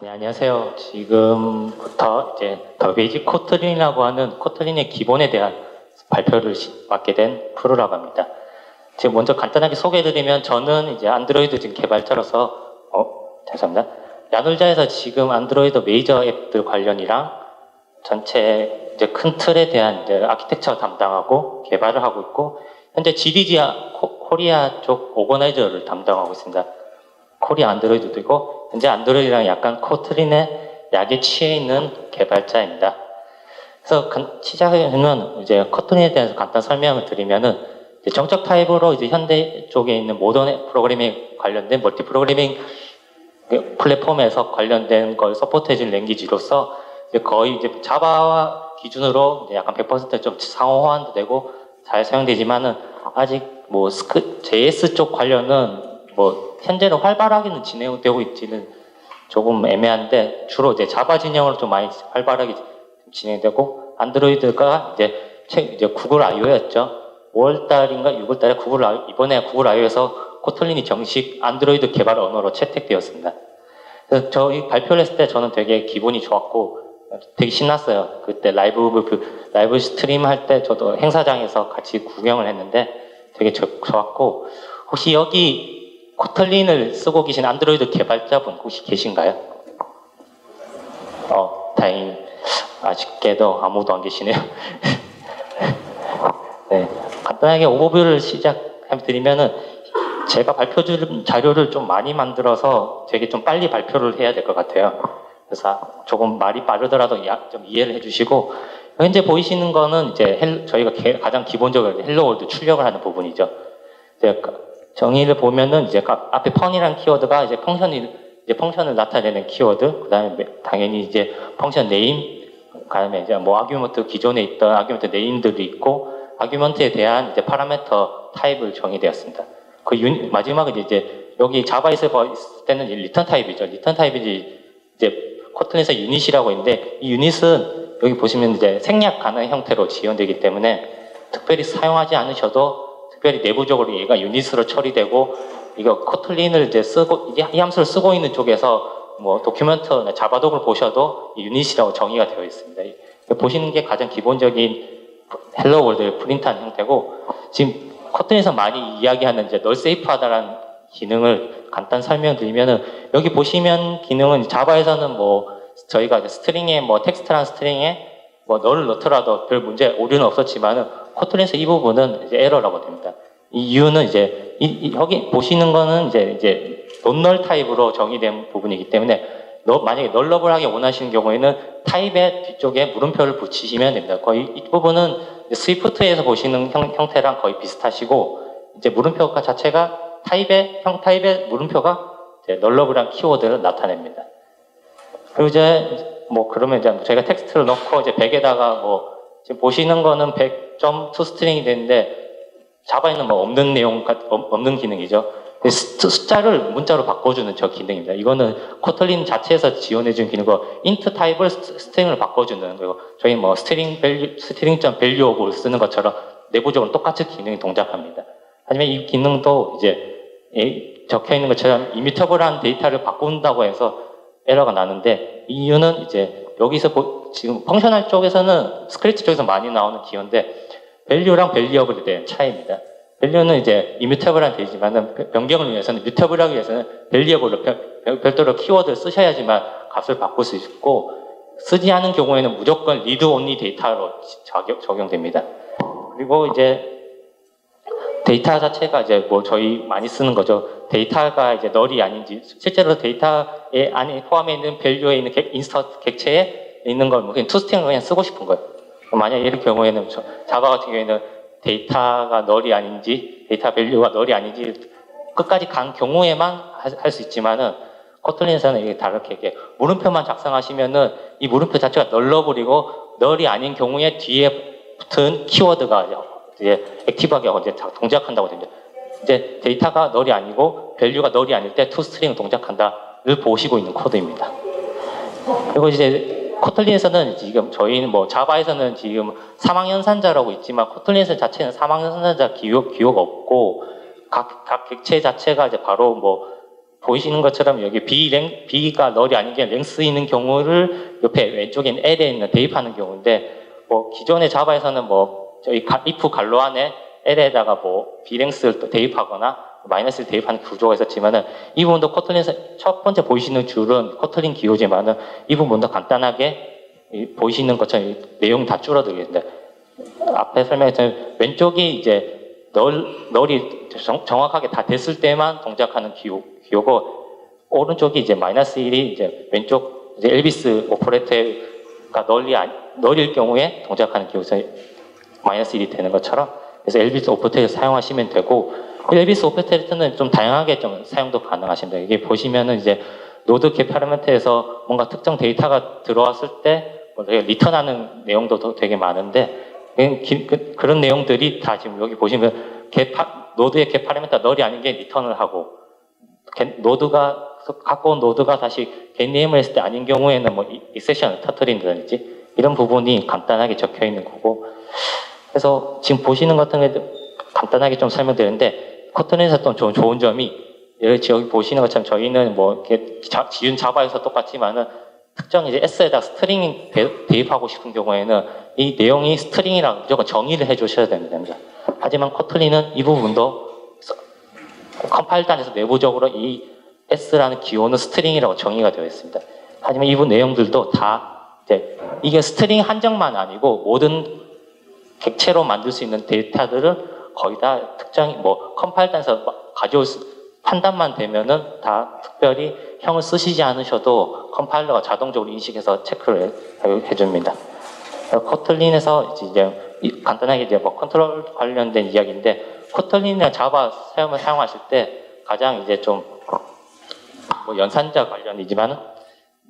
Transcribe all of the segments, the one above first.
네, 안녕하세요. 지금부터 이제 더 베이직 코틀린이라고 하는 코틀린의 기본에 대한 발표를 맡게 된 프로라고 합니다. 지금 먼저 간단하게 소개해드리면 저는 이제 안드로이드 지금 개발자로서 죄송합니다. 야놀자에서 지금 안드로이드 메이저 앱들 관련이랑 전체 이제 큰 틀에 대한 이제 아키텍처 담당하고 개발을 하고 있고 현재 GDG 코리아 쪽 오거나이저를 담당하고 있습니다. 코리아 안드로이드도 있고 현재 안드로이드랑 약간 코틀린의 약에 취해 있는 개발자입니다. 그래서 시작하면 이제 코틀린에 대해서 간단 설명을 드리면은 정적 타입으로 이제 현대 쪽에 있는 모던 프로그래밍 관련된 멀티 프로그래밍 플랫폼에서 관련된 걸 서포트해준 랭귀지로서 거의 이제 자바와 기준으로 이제 약간 100%좀 상호 호환도 되고 잘 사용되지만은 아직 뭐 JS 쪽 관련은 뭐 현재는 활발하게는 진행되고 있지는 조금 애매한데 주로 이제 자바 진영으로 좀 많이 활발하게 진행되고 안드로이드가 이제 구글 I/O였죠. 5월달인가 6월달에 이번에 구글 I/O에서 코틀린이 정식 안드로이드 개발 언어로 채택되었습니다. 그래서 저희 발표를 했을 때 저는 되게 기분이 좋았고 되게 신났어요. 그때 라이브 스트림 할 때 저도 행사장에서 같이 구경을 했는데 되게 좋았고 혹시 여기 코틀린을 쓰고 계신 안드로이드 개발자분 혹시 계신가요? 다행히 아쉽게도 아무도 안 계시네요. 네, 간단하게 오버뷰를 시작해드리면은 제가 발표 자료를 좀 많이 만들어서 되게 좀 빨리 발표를 해야 될 것 같아요. 그래서 조금 말이 빠르더라도 좀 이해를 해주시고 현재 보이시는 거는 이제 저희가 가장 기본적으로 헬로월드 출력을 하는 부분이죠. 정의를 보면은 이제 앞에 펀이라는 키워드가 이제 펑션을 나타내는 키워드, 그 다음에 당연히 이제 펑션 네임, 그 다음에 이제 뭐 아규먼트 기존에 있던 아규먼트 네임들이 있고 아규먼트에 대한 이제 파라미터 타입을 정의되었습니다. 마지막에 이제 여기 자바에서 있을 때는 리턴 타입이죠. 리턴 타입이 이제 코틀린에서 유닛이라고 있는데 이 유닛은 여기 보시면 이제 생략 가능 형태로 지원되기 때문에 특별히 사용하지 않으셔도 특별히 내부적으로 얘가 유닛으로 처리되고 이거 코틀린을 이제 이 함수를 쓰고 있는 쪽에서 뭐 도큐멘트 자바독을 보셔도 유닛이라고 정의가 되어 있습니다. 보시는 게 가장 기본적인 헬로 월드를 프린트한 형태고 지금 코틀린에서 많이 이야기하는 이제 널 세이프하다라는 기능을 간단 설명드리면은 여기 보시면 기능은 자바에서는 뭐 저희가 스트링에 뭐 텍스트란 스트링에 뭐 널을 넣더라도 별 문제 오류는 없었지만은 코틀린에서 이 부분은 이제 에러라고 됩니다. 이 이유는 이제 여기 보시는 거는 이제 논널 타입으로 정의된 부분이기 때문에 만약에 널러블하게 원하시는 경우에는 타입의 뒤쪽에 물음표를 붙이시면 됩니다. 거의 이 부분은 스위프트에서 보시는 형태랑 거의 비슷하시고 이제 물음표 자체가 타입의 물음표가 널러블한 키워드를 나타냅니다. 그리고 이제 뭐 그러면 이제 저희가 텍스트를 넣고 이제 100에다가 뭐 지금 보시는 거는 100.2 스트링이 되는데 자바에는 뭐 없는 기능이죠. 숫자를 문자로 바꿔주는 저 기능입니다. 이거는 코틀린 자체에서 지원해준 기능이고 int 타입을 스트링을 바꿔주는 거고 저희 뭐 string.value of를 쓰는 것처럼 내부적으로 똑같이 기능이 동작합니다. 하지만 이 기능도 이제 적혀 있는 것처럼 이미터블한 데이터를 바꾼다고 해서 에러가 나는데 이 이유는 이제 여기서 지금 펑셔널 쪽에서는 스크립트 쪽에서 많이 나오는 기호인데 value랑 variable에 대한 차이입니다. value는 이제 immuta블한 데이지만은 변경을 위해서는 mutable하기 위해서는 variable로 별도로 키워드를 쓰셔야지만 값을 바꿀 수 있고 쓰지 않은 경우에는 무조건 read only 데이터로 적용됩니다. 그리고 이제 데이터 자체가 이제 뭐 저희 많이 쓰는 거죠. 데이터가 이제 널이 아닌지 실제로 데이터에 안에 포함해 있는 value에 있는 인스턴트 객체에 있는 걸 그냥 투스트링을 그냥 쓰고 싶은 거예요. 만약 이런 경우에는 자바 같은 경우에는 데이터가 널이 아닌지 데이터 밸류가 널이 아닌지 끝까지 간 경우에만 할 수 있지만은 코틀린에서는 이게 다르게 물음표만 작성하시면은 이 물음표 자체가 널러블이고 널이 아닌 경우에 뒤에 붙은 키워드가 이제 액티브하게 이제 동작한다고 됩니다. 이제 데이터가 널이 아니고 밸류가 널이 아닐 때 투스트링 동작한다를 보시고 있는 코드입니다. 그리고 이제 코틀린에서는 지금 저희는 뭐 자바에서는 지금 사망연산자라고 있지만 코틀린 자체는 사망연산자 기호가 없고 각 객체 자체가 이제 바로 뭐 보이시는 것처럼 여기 B가 널이 아닌 게 랭스 있는 경우를 옆에 왼쪽에 L에 있는 대입하는 경우인데, 뭐 기존의 자바에서는 뭐 저희 if 갈로 안에 L에다가 뭐 B랭스를 또 대입하거나 마이너스를 대입하는 구조가 있었지만은, 이 부분도 코틀린에서 첫 번째 보이시는 줄은 코틀린 기호지만은 이 부분도 간단하게 보이시는 것처럼 내용 다 줄어들겠는데, 앞에 설명했던 왼쪽이 이제 널이 정확하게 다 됐을 때만 동작하는 기호고, 오른쪽이 이제 마이너스 1이 이제 왼쪽 이제 엘비스 오퍼레이터가 널일 경우에 동작하는 기호에서 마이너스 1이 되는 것처럼, 그래서 엘비스 오퍼레이터를 사용하시면 되고, 엘비스 오퍼레이터는 좀 다양하게 좀 사용도 가능하십니다. 이게 보시면은 이제 노드 개 파라미터에서 뭔가 특정 데이터가 들어왔을 때 뭐 리턴하는 내용도 되게 많은데, 그런 내용들이 다 지금 여기 보시면 노드의 개 파라미터 널이 아닌 게 리턴을 하고, 갖고 온 노드가 다시 겟네임을 했을 때 아닌 경우에는 뭐 익셉션을 터뜨린다든지 이런 부분이 간단하게 적혀 있는 거고, 그래서 지금 보시는 같은 게 간단하게 좀 설명드렸는데, 코틀린에서 또 좋은 점이, 여기 보시는 것처럼 저희는 뭐 이렇게 지운 자바에서 똑같지만은 특정 이제 S에다 스트링 대입하고 싶은 경우에는 이 내용이 스트링이라고 무조건 정의를 해주셔야 됩니다. 하지만 코틀린은 이 부분도 컴파일단에서 내부적으로 이 S라는 기호는 스트링이라고 정의가 되어 있습니다. 하지만 이 부분 내용들도 다 이제 이게 스트링 한정만 아니고 모든 객체로 만들 수 있는 데이터들을 거의 다 특정 뭐 컴파일단에서 가져올 판단만 되면은 다 특별히 형을 쓰시지 않으셔도 컴파일러가 자동적으로 인식해서 체크를 해줍니다. 코틀린에서 이제 간단하게 이제 뭐 컨트롤 관련된 이야기인데, 코틀린이나 자바 사용하실 때 가장 이제 좀 뭐 연산자 관련이지만은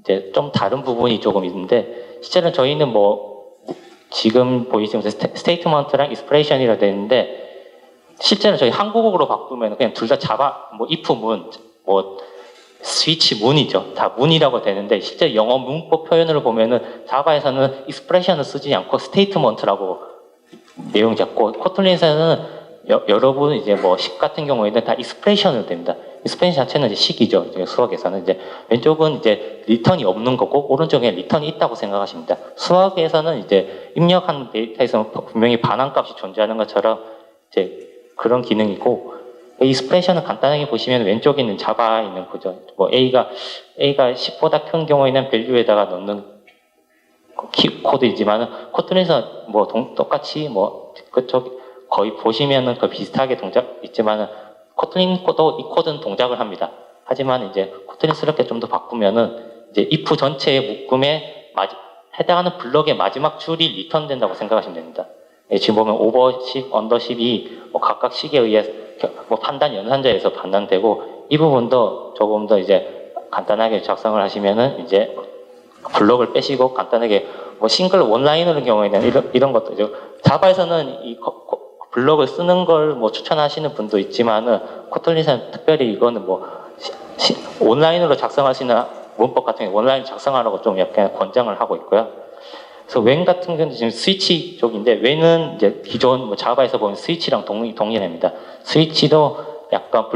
이제 좀 다른 부분이 조금 있는데, 실제로는 저희는 뭐 지금 보이시는 스테이트먼트랑 익스프레션이라 되는데, 실제로 저희 한국어로 바꾸면 그냥 둘 다 자바, 뭐 if 문, 뭐 스위치 문이죠. 다 문이라고 되는데, 실제 영어 문법 표현을 보면은 자바에서는 익스프레션을 쓰지 않고 스테이트먼트라고 내용 잡고, 코틀린에서는 여러분 이제 뭐 식 같은 경우에는 다 익스프레션을 됩니다. 익스프레션 자체는 이제 식이죠. 수학에서는 이제 왼쪽은 이제 리턴이 없는 거고 오른쪽에 리턴이 있다고 생각하십니다. 수학에서는 이제 입력한 데이터에서 분명히 반환값이 존재하는 것처럼 이제 그런 기능이고, 익스프레션은 간단하게 보시면 왼쪽에 있는 자바에 있는 거죠. 뭐 A가 10보다 큰 경우에는 밸류에다가 넣는 코드이지만은, 코틀린에서 뭐 똑같이 뭐 그쪽 거의 보시면은 그 비슷하게 동작 있지만은, 코틀린 코도 이 코드는 동작을 합니다. 하지만 이제 코틀린스럽게 좀 더 바꾸면은 이제 if 전체의 묶음에 해당하는 블럭의 마지막 줄이 리턴된다고 생각하시면 됩니다. 지금 보면 오버식, 언더식이 뭐 각각 식에 의해 뭐 판단 연산자에서 판단되고, 이 부분도 조금 더 이제 간단하게 작성을 하시면은 이제 블럭을 빼시고 간단하게 뭐 싱글 원라인으로 경우에는 이런 것도 이제 자바에서는 이 블럭을 쓰는 걸 뭐 추천하시는 분도 있지만은, 코틀린에서는 특별히 이거는 뭐 온라인으로 작성하시는 문법 같은 경우 온라인 작성하라고 좀 약간 권장을 하고 있고요. 그래서 웬 같은 경우는 지금 스위치 쪽인데, 웬은 이제 기존 뭐 자바에서 보면 스위치랑 동일합니다. 스위치도 약간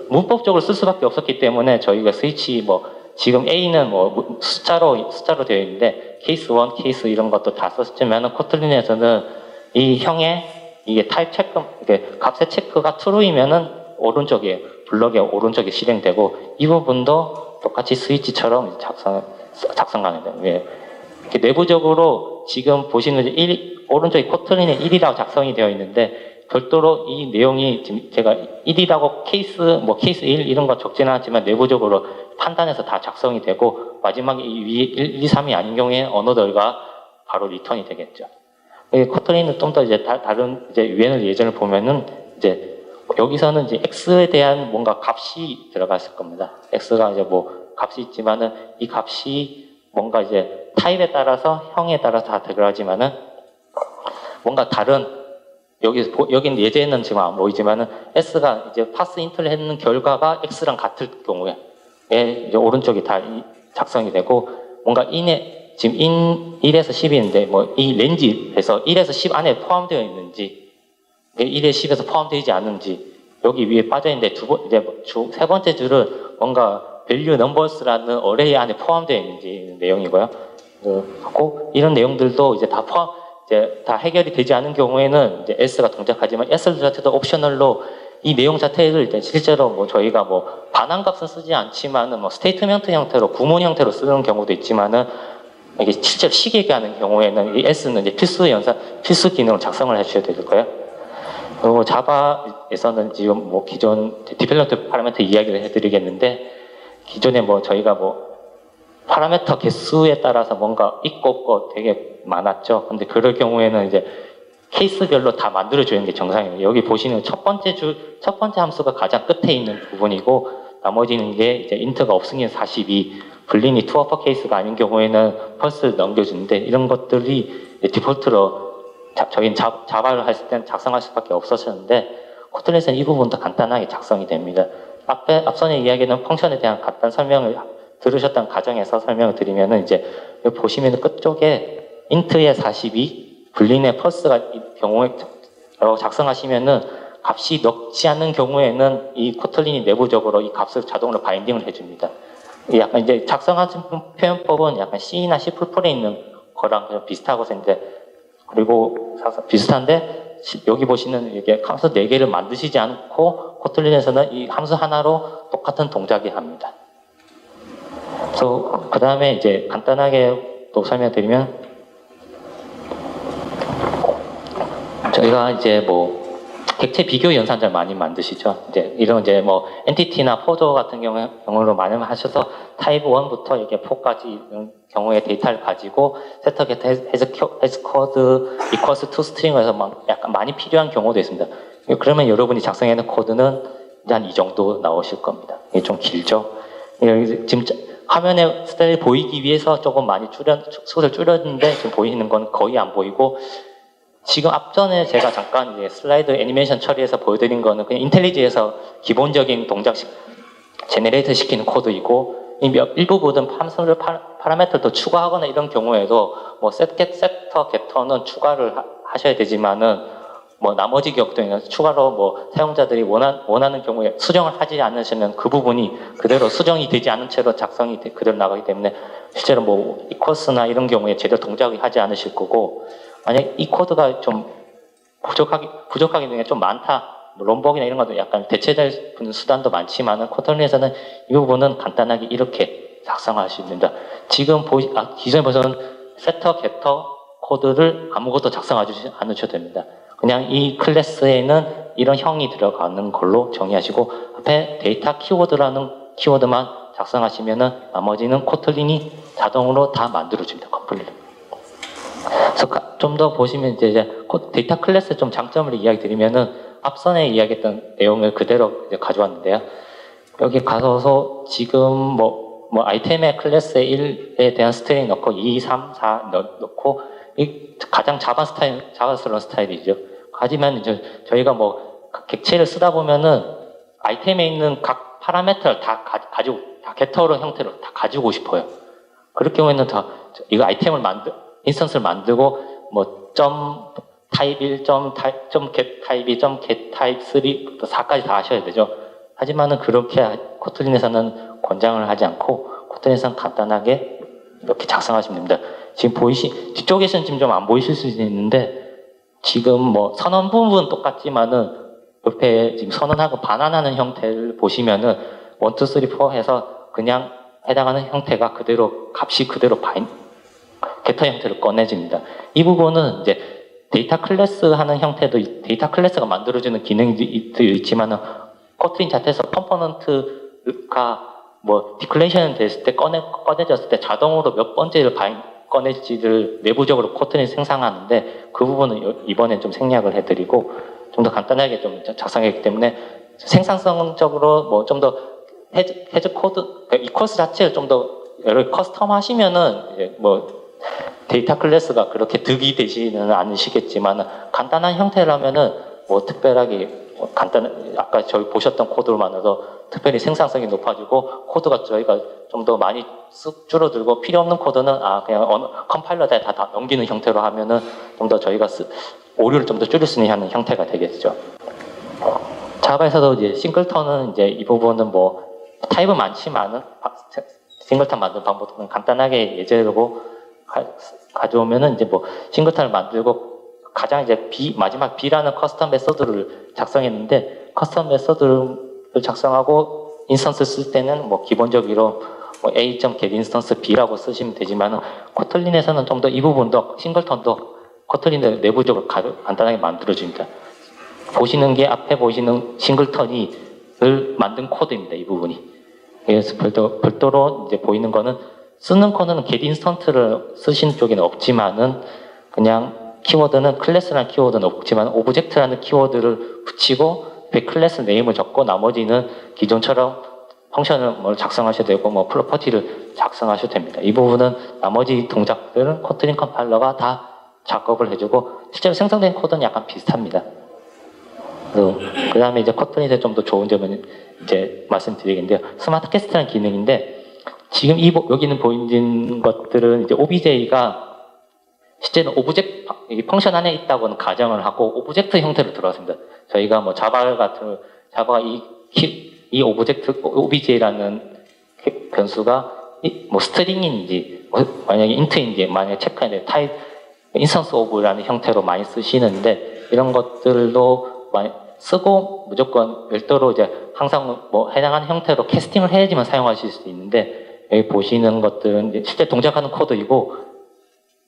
문법적으로 쓸 수밖에 없었기 때문에 저희가 스위치 뭐 지금 A는 뭐 숫자로 되어 있는데 케이스 1, 케이스 이런 것도 다 썼지만은, 코틀린에서는 이 형의 이게 타입 체크, 이게 값의 체크가 true이면은 블럭의 오른쪽에 실행되고, 이 부분도 똑같이 스위치처럼 작성 가능해요. 예. 이렇게 내부적으로 지금 보시는 오른쪽에 코틀린에 1이라고 작성이 되어 있는데, 별도로 이 내용이 지금 제가 1이라고 케이스 1 이런 거 적지는 않지만 내부적으로 판단해서 다 작성이 되고, 마지막에 이 위에 1, 2, 3이 아닌 경우에 언어들과 바로 리턴이 되겠죠. 코틀린은 좀 더 이제 다른 이제 유엔을 예전을 보면은 이제 여기서는 이제 x에 대한 뭔가 값이 들어갔을 겁니다. x가 이제 뭐 값이 있지만은 이 값이 뭔가 이제 타입에 따라서 형에 따라서 다 들어가지만은 뭔가 다른 여긴 예제는 지금 안 보이지만은 s가 이제 파스 인트를 했는 결과가 x랑 같을 경우에 이제 오른쪽이 다 작성이 되고, 뭔가 지금 1에서 10인데 뭐 이 렌즈에서 1에서 10 안에 포함되어 있는지 1에서 10에서 포함되지 않는지 여기 위에 빠져 있는데 세 번째 줄은 뭔가 value numbers라는 어레이 안에 포함되어 있는지 내용이고요. 꼭 이런 내용들도 이제 다 해결이 되지 않은 경우에는 이제 S가 동작하지만 S 자체도 옵셔널로 이 내용 자체를 이제 실제로 뭐 저희가 뭐 반환값은 쓰지 않지만은 뭐 스테이트먼트 형태로 구문 형태로 쓰는 경우도 있지만은 이게 실제로 시계게 하는 경우에는 이 S는 이제 필수 기능을 작성을 해주셔야 될 거예요. 그리고 자바에서는 지금 뭐 기존 디벨롭트 파라미터 이야기를 해드리겠는데 기존에 뭐 저희가 뭐 파라미터 개수에 따라서 뭔가 있고 없고 되게 많았죠. 근데 그럴 경우에는 이제 케이스별로 다 만들어주는 게 정상이에요. 여기 보시는 첫 번째 함수가 가장 끝에 있는 부분이고 나머지는 게 이제 인트가 없으면 42, 불린이 투 어퍼 케이스가 아닌 경우에는 펄스를 넘겨주는데 이런 것들이 디폴트로 저희는 자바를 했을 때는 작성할 수밖에 없었는데 코틀렛은 이 부분도 간단하게 작성이 됩니다. 앞선에 이야기는 펑션에 대한 간단 설명을 들으셨던 가정에서 설명을 드리면은 이제 여기 보시면 끝쪽에 인트의 42, 불린의 펄스가 경우에 작성하시면은 값이 넣지 않는 경우에는 이 코틀린이 내부적으로 이 값을 자동으로 바인딩을 해줍니다. 약간 이제 작성하신 표현법은 약간 C나 C++에 있는 거랑 좀 비슷하고 생데 그리고 비슷한데 여기 보시는 이게 함수 4개를 만드시지 않고 코틀린에서는 이 함수 하나로 똑같은 동작이 합니다. 그래서 그 다음에 이제 간단하게 또 설명드리면 저희가 이제 뭐 객체 비교 연산자를 많이 만드시죠. 이런 뭐 엔티티나 포조 같은 경우로 많이 하셔서 타입 1부터 이게 4까지 이런 경우의 데이터를 가지고 세터 게터 해즈 코드 equals to string에서 막 약간 많이 필요한 경우도 있습니다. 그러면 여러분이 작성해놓은 코드는 한 이 정도 나오실 겁니다. 이게 좀 길죠. 지금 화면에 스타일이 보이기 위해서 조금 많이 수를 줄였는데 지금 보이는 건 거의 안 보이고 지금 앞전에 제가 잠깐 이제 슬라이드 애니메이션 처리해서 보여드린 거는 그냥 인텔리지에서 기본적인 동작 제네레이터 시키는 코드이고 일부 부분 함수를 파라미터도 추가하거나 이런 경우에도 뭐 세터 게터는 추가를 하셔야 되지만은 뭐 나머지 경우에는 추가로 뭐 사용자들이 원하는 경우에 수정을 하지 않으시면 그 부분이 그대로 수정이 되지 않은 채로 작성이 그대로 나가기 때문에 실제로 뭐 이퀄스나 이런 경우에 제대로 동작을 하지 않으실 거고 만약 이 코드가 좀 부족하기 중에 좀 많다. 롬벅이나 이런 것도 약간 대체될 수단도 많지만은 코틀린에서는 이 부분은 간단하게 이렇게 작성하시면 됩니다. 지금 기존에 보시는 세터, 게터 코드를 아무것도 작성하지 않으셔도 됩니다. 그냥 이 클래스에는 이런 형이 들어가는 걸로 정의하시고 앞에 데이터 키워드라는 키워드만 작성하시면은 나머지는 코틀린이 자동으로 다 만들어줍니다. 컴플릿. 그래서 좀 더 보시면 이제 데이터 클래스의 좀 장점을 이야기 드리면은 앞선에 이야기했던 내용을 그대로 이제 가져왔는데요. 여기 가서 지금 뭐 아이템의 클래스에 1에 대한 스트링 넣고 2, 3, 4 넣고 이 가장 자바스러운 스타일이죠. 하지만 이제 저희가 뭐 객체를 쓰다 보면은 아이템에 있는 각 파라미터를 다 가지고 게터로 형태로 다 가지고 싶어요. 그럴 경우에는 이거 아이템을 인스턴스를 만들고 뭐 점 타입 1, 점 get 타입 2, 점 get 타입 3부터 4까지 다 하셔야 되죠. 하지만은 그렇게 코틀린에서는 권장을 하지 않고 코틀린에서는 간단하게 이렇게 작성하시면 됩니다. 지금 뒤쪽에서는 지금 좀 안 보이실 수 있는데 지금 뭐 선언 부분은 똑같지만은 옆에 지금 선언하고 반환하는 형태를 보시면은 1, 2, 3, 4 해서 그냥 해당하는 형태가 값이 그대로 게터 형태로 꺼내집니다. 이 부분은 이제 데이터 클래스 하는 형태도 데이터 클래스가 만들어주는 기능이 있지만은 코틀린 자체에서 컴포넌트가 뭐 디클레이션 됐을 때 꺼내졌을 때 자동으로 몇 번째를 꺼낼지를 내부적으로 코틀린이 생성하는데 그 부분은 이번에 좀 생략을 해드리고 좀 더 간단하게 좀 작성했기 때문에 생산성적으로 뭐 좀 더 해즈 코드 이 코스 자체를 좀 더 여러 커스텀 하시면은 뭐 데이터 클래스가 그렇게 득이 되지는 않으시겠지만 간단한 형태라면은 뭐 특별하게 아까 저희 보셨던 코드로만으로도 특별히 생산성이 높아지고 코드가 저희가 좀 더 많이 쓱 줄어들고 필요 없는 코드는 그냥 컴파일러에 다 넘기는 형태로 하면은 좀 더 저희가 오류를 좀 더 줄일 수 있는 형태가 되겠죠. 자바에서도 이제 싱글턴은 이제 이 부분은 뭐 타입은 많지만은 싱글턴 만드는 방법은 간단하게 예제로 가져오면은 이제 뭐 싱글턴을 만들고 가장 이제 마지막 B라는 커스텀 메서드를 작성했는데 커스텀 메서드를 작성하고 인스턴스 쓸 때는 뭐 기본적으로 뭐 a.getInstance b라고 쓰시면 되지만은 코틀린에서는 좀 더 이 부분도 싱글턴도 코틀린 내부적으로 간단하게 만들어줍니다. 보시는 게 앞에 보시는 싱글턴이를 만든 코드입니다. 이 부분이. 그래서 별도로 이제 보이는 거는 쓰는 코드는 getInstance를 쓰시는 쪽에는 없지만은 그냥 키워드는 클래스라는 키워드는 없지만 오브젝트라는 키워드를 붙이고 그 클래스 네임을 적고 나머지는 기존처럼 펑션을 작성하셔도 되고 뭐 프로퍼티를 작성하셔도 됩니다. 이 부분은 나머지 동작들은 코틀린 컴파일러가 다 작업을 해주고 실제로 생성된 코드는 약간 비슷합니다. 그 다음에 이제 코틀린의 좀 더 좋은 점은 이제 말씀드리겠는데요. 스마트 캐스트라는 기능인데 지금 여기는 보이는 것들은 이제 OBJ가 실제는 오브젝트 펑션 안에 있다고는 가정을 하고 오브젝트 형태로 들어왔습니다. 저희가 뭐 자바가 이 오브젝트 OBJ라는 변수가 뭐 스트링인지 만약에 인트인지 만약에 체크하는데 타입 인스턴스 오브라는 형태로 많이 쓰시는데 이런 것들도 많이 쓰고 무조건 별도로 이제 항상 뭐 해당하는 형태로 캐스팅을 해야지만 사용하실 수 있는데 여기 보시는 것들은 이제 실제 동작하는 코드이고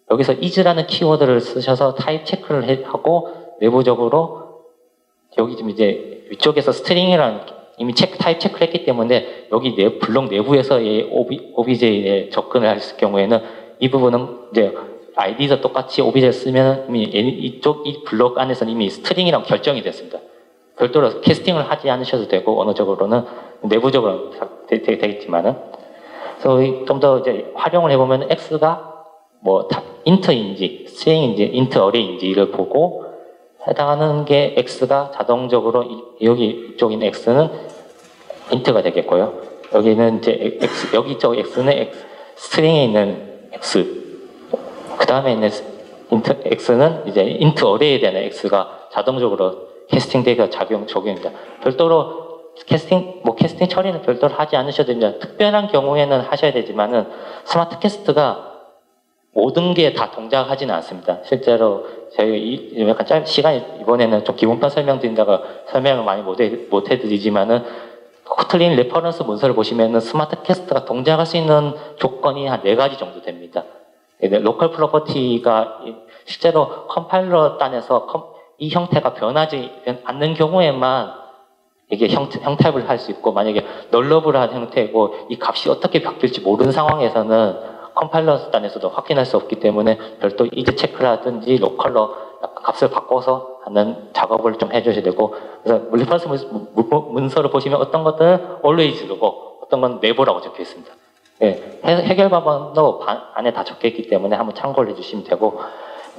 여기서 is라는 키워드를 쓰셔서 타입 체크를 하고 내부적으로 여기 좀 이제 위쪽에서 스트링이라는 이미 타입 체크를 했기 때문에 여기 블록 내부에서의 OBJ에 접근을 할 경우에는 이 부분은 이제 ID에서 똑같이 OBJ를 쓰면 이미 이쪽 이 블록 안에서는 이미 스트링이랑 결정이 됐습니다. 별도로 캐스팅을 하지 않으셔도 되고 언어적으로는 내부적으로 되겠지만은 그래서 좀 더 이제 활용을 해보면 X가 뭐 인트인지 스트링인지 인트 어레이인지를 보고 해당하는 게 X가 자동적으로 여기 이쪽인 X는 인트가 되겠고요. 여기는 이제 여기 이쪽 X는 스트링에 있는 X 그 다음에 있는 X는 이제 인트 어레이에 대한 X가 자동적으로 캐스팅되기가 적용입니다. 별도로 캐스팅 처리는 별도로 하지 않으셔도 됩니다. 특별한 경우에는 하셔야 되지만은 스마트 캐스트가 모든 게 다 동작하지는 않습니다. 실제로 저희 약간 시간이 이번에는 좀 기본판 설명드린다가 설명을 많이 못 해드리지만은 코틀린 레퍼런스 문서를 보시면은 스마트 캐스트가 동작할 수 있는 조건이 한 4가지 정도 됩니다. 로컬 프로퍼티가 실제로 컴파일러 단에서 이 형태가 변하지 않는 경우에만 이게 형태를 할 수 있고 만약에 널러블한 형태고 이 값이 어떻게 바뀔지 모르는 상황에서는 컴파일러 단에서도 확인할 수 없기 때문에 별도 이즈 체크라든지 로컬로 값을 바꿔서 하는 작업을 좀 해주셔야 되고 그래서 리퍼런스 문서를 보시면 어떤 것들은 always고 어떤 건 never라고 적혀 있습니다. 예, 해결 방법도 안에 다 적혀 있기 때문에 한번 참고를 해주시면 되고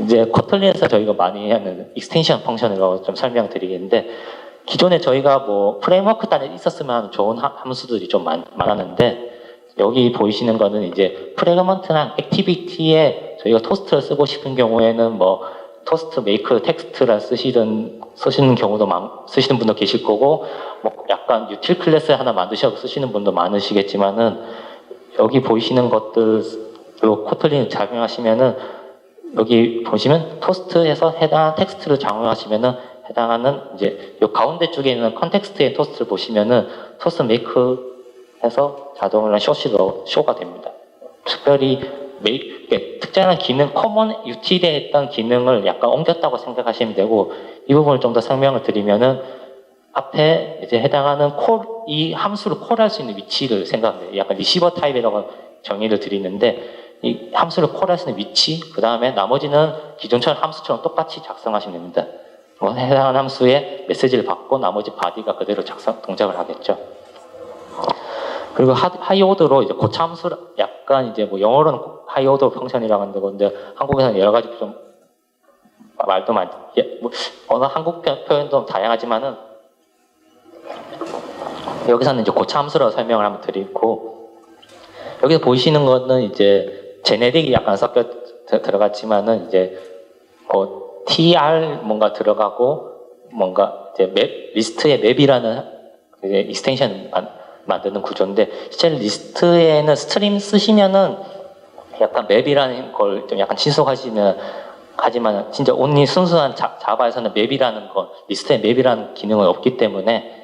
이제 코틀린에서 저희가 많이 하는 익스텐션 펑션으로 좀 설명드리겠는데 기존에 저희가 뭐 프레임워크 단에 있었으면 좋은 함수들이 좀 많았는데 여기 보이시는 거는 이제 프래그먼트나 액티비티에 저희가 토스트를 쓰고 싶은 경우에는 뭐 토스트 메이크 텍스트를 쓰시는 경우도 쓰시는 분도 계실 거고 뭐 약간 유틸 클래스 하나 만드셔서 쓰시는 분도 많으시겠지만은 여기 보이시는 것들로 코틀린 작용하시면은 여기 보시면 토스트에서 해당하는 텍스트를 작용하시면은 해당하는 이제 요 가운데 쪽에 있는 컨텍스트의 토스트를 보시면은 토스트 메이크 해서 자동으로 쇼가 됩니다. 특별히 특정한 기능, 커먼 유틸에 했던 기능을 약간 옮겼다고 생각하시면 되고 이 부분을 좀 더 설명을 드리면은 앞에 이제 해당하는 이 함수를 콜할 수 있는 위치를 생각합니다. 약간 리시버 타입이라고 정의를 드리는데 이 함수를 콜할 수 있는 위치, 그 다음에 나머지는 기존처럼 함수처럼 똑같이 작성하시면 됩니다. 뭐 해당하는 함수에 메시지를 받고 나머지 바디가 그대로 동작을 하겠죠. 그리고 하이오더로 이제 고차 함수 약간 이제 뭐 영어로는 하이오더 펑션이라고 하는데 근데 한국에서는 여러 가지 좀 말도 많이 뭐 언어 한국 표현도 다양하지만은 여기서는 이제 고차 함수라고 설명을 한번 드리고 여기서 보이시는 거는 이제 제네릭이 약간 섞여 들어갔지만은 이제 tr 뭔가 들어가고 뭔가 이제 리스트의 맵이라는 이제 익스텐션 만드는 구조인데, 실제 리스트에는 스트림 쓰시면은 약간 맵이라는 걸 좀 약간 친숙하시면, 하지만 진짜 온리 순수한 자바에서는 맵이라는 거, 리스트의 맵이라는 기능은 없기 때문에,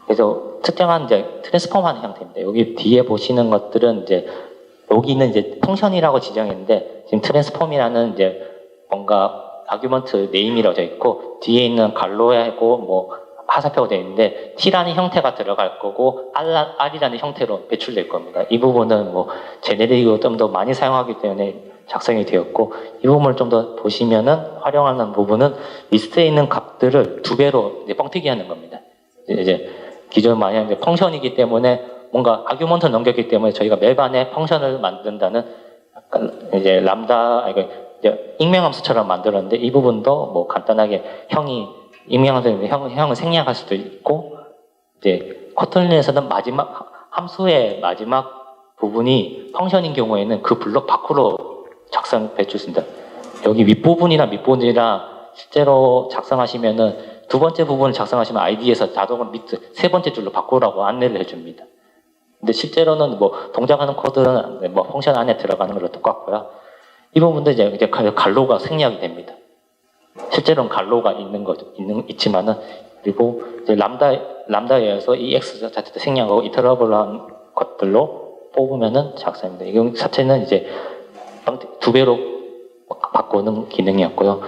그래서 특정한 이제 트랜스폼하는 형태입니다. 여기 뒤에 보시는 것들은 이제, 여기는 이제 펑션이라고 지정했는데, 지금 트랜스폼이라는 이제 뭔가 아규먼트 네임이라고 되어 있고, 뒤에 있는 갈로하고 뭐 하사표가 되어 있는데, T라는 형태가 들어갈 거고, R이라는 형태로 배출될 겁니다. 이 부분은 뭐 제네릭으로 좀 더 많이 사용하기 때문에 작성이 되었고, 이 부분을 좀 더 보시면은 활용하는 부분은 리스트에 있는 값들을 2배로 이제 뻥튀기 하는 겁니다. 이제 기존 만약에 펑션이기 때문에 뭔가 아규먼트 넘겼기 때문에 저희가 맵 안에 펑션을 만든다는 약간 이제 람다, 이제 익명함수처럼 만들었는데, 이 부분도 뭐 간단하게 형이 익명함수 형을 생략할 수도 있고, 이제 코틀린에서는 마지막 함수의 마지막 부분이 펑션인 경우에는 그 블록 밖으로 작성해 주신다. 여기 윗부분이나 밑부분이나 실제로 작성하시면은 두 번째 부분을 작성하시면 ID에서 자동으로 밑에 세 번째 줄로 바꾸라고 안내를 해줍니다. 근데 실제로는 뭐 동작하는 코드는 뭐 펑션 안에 들어가는 거랑 똑같고요. 이 부분도 이제 갈로가 생략이 됩니다. 실제로는 갈로가 있지만은, 그리고 이제 람다에 의해서 이 X 자체도 생략하고 이터러블한 것들로 뽑으면은 작성입니다. 이경 자체는 이제 2배로 바꾸는 기능이었고요.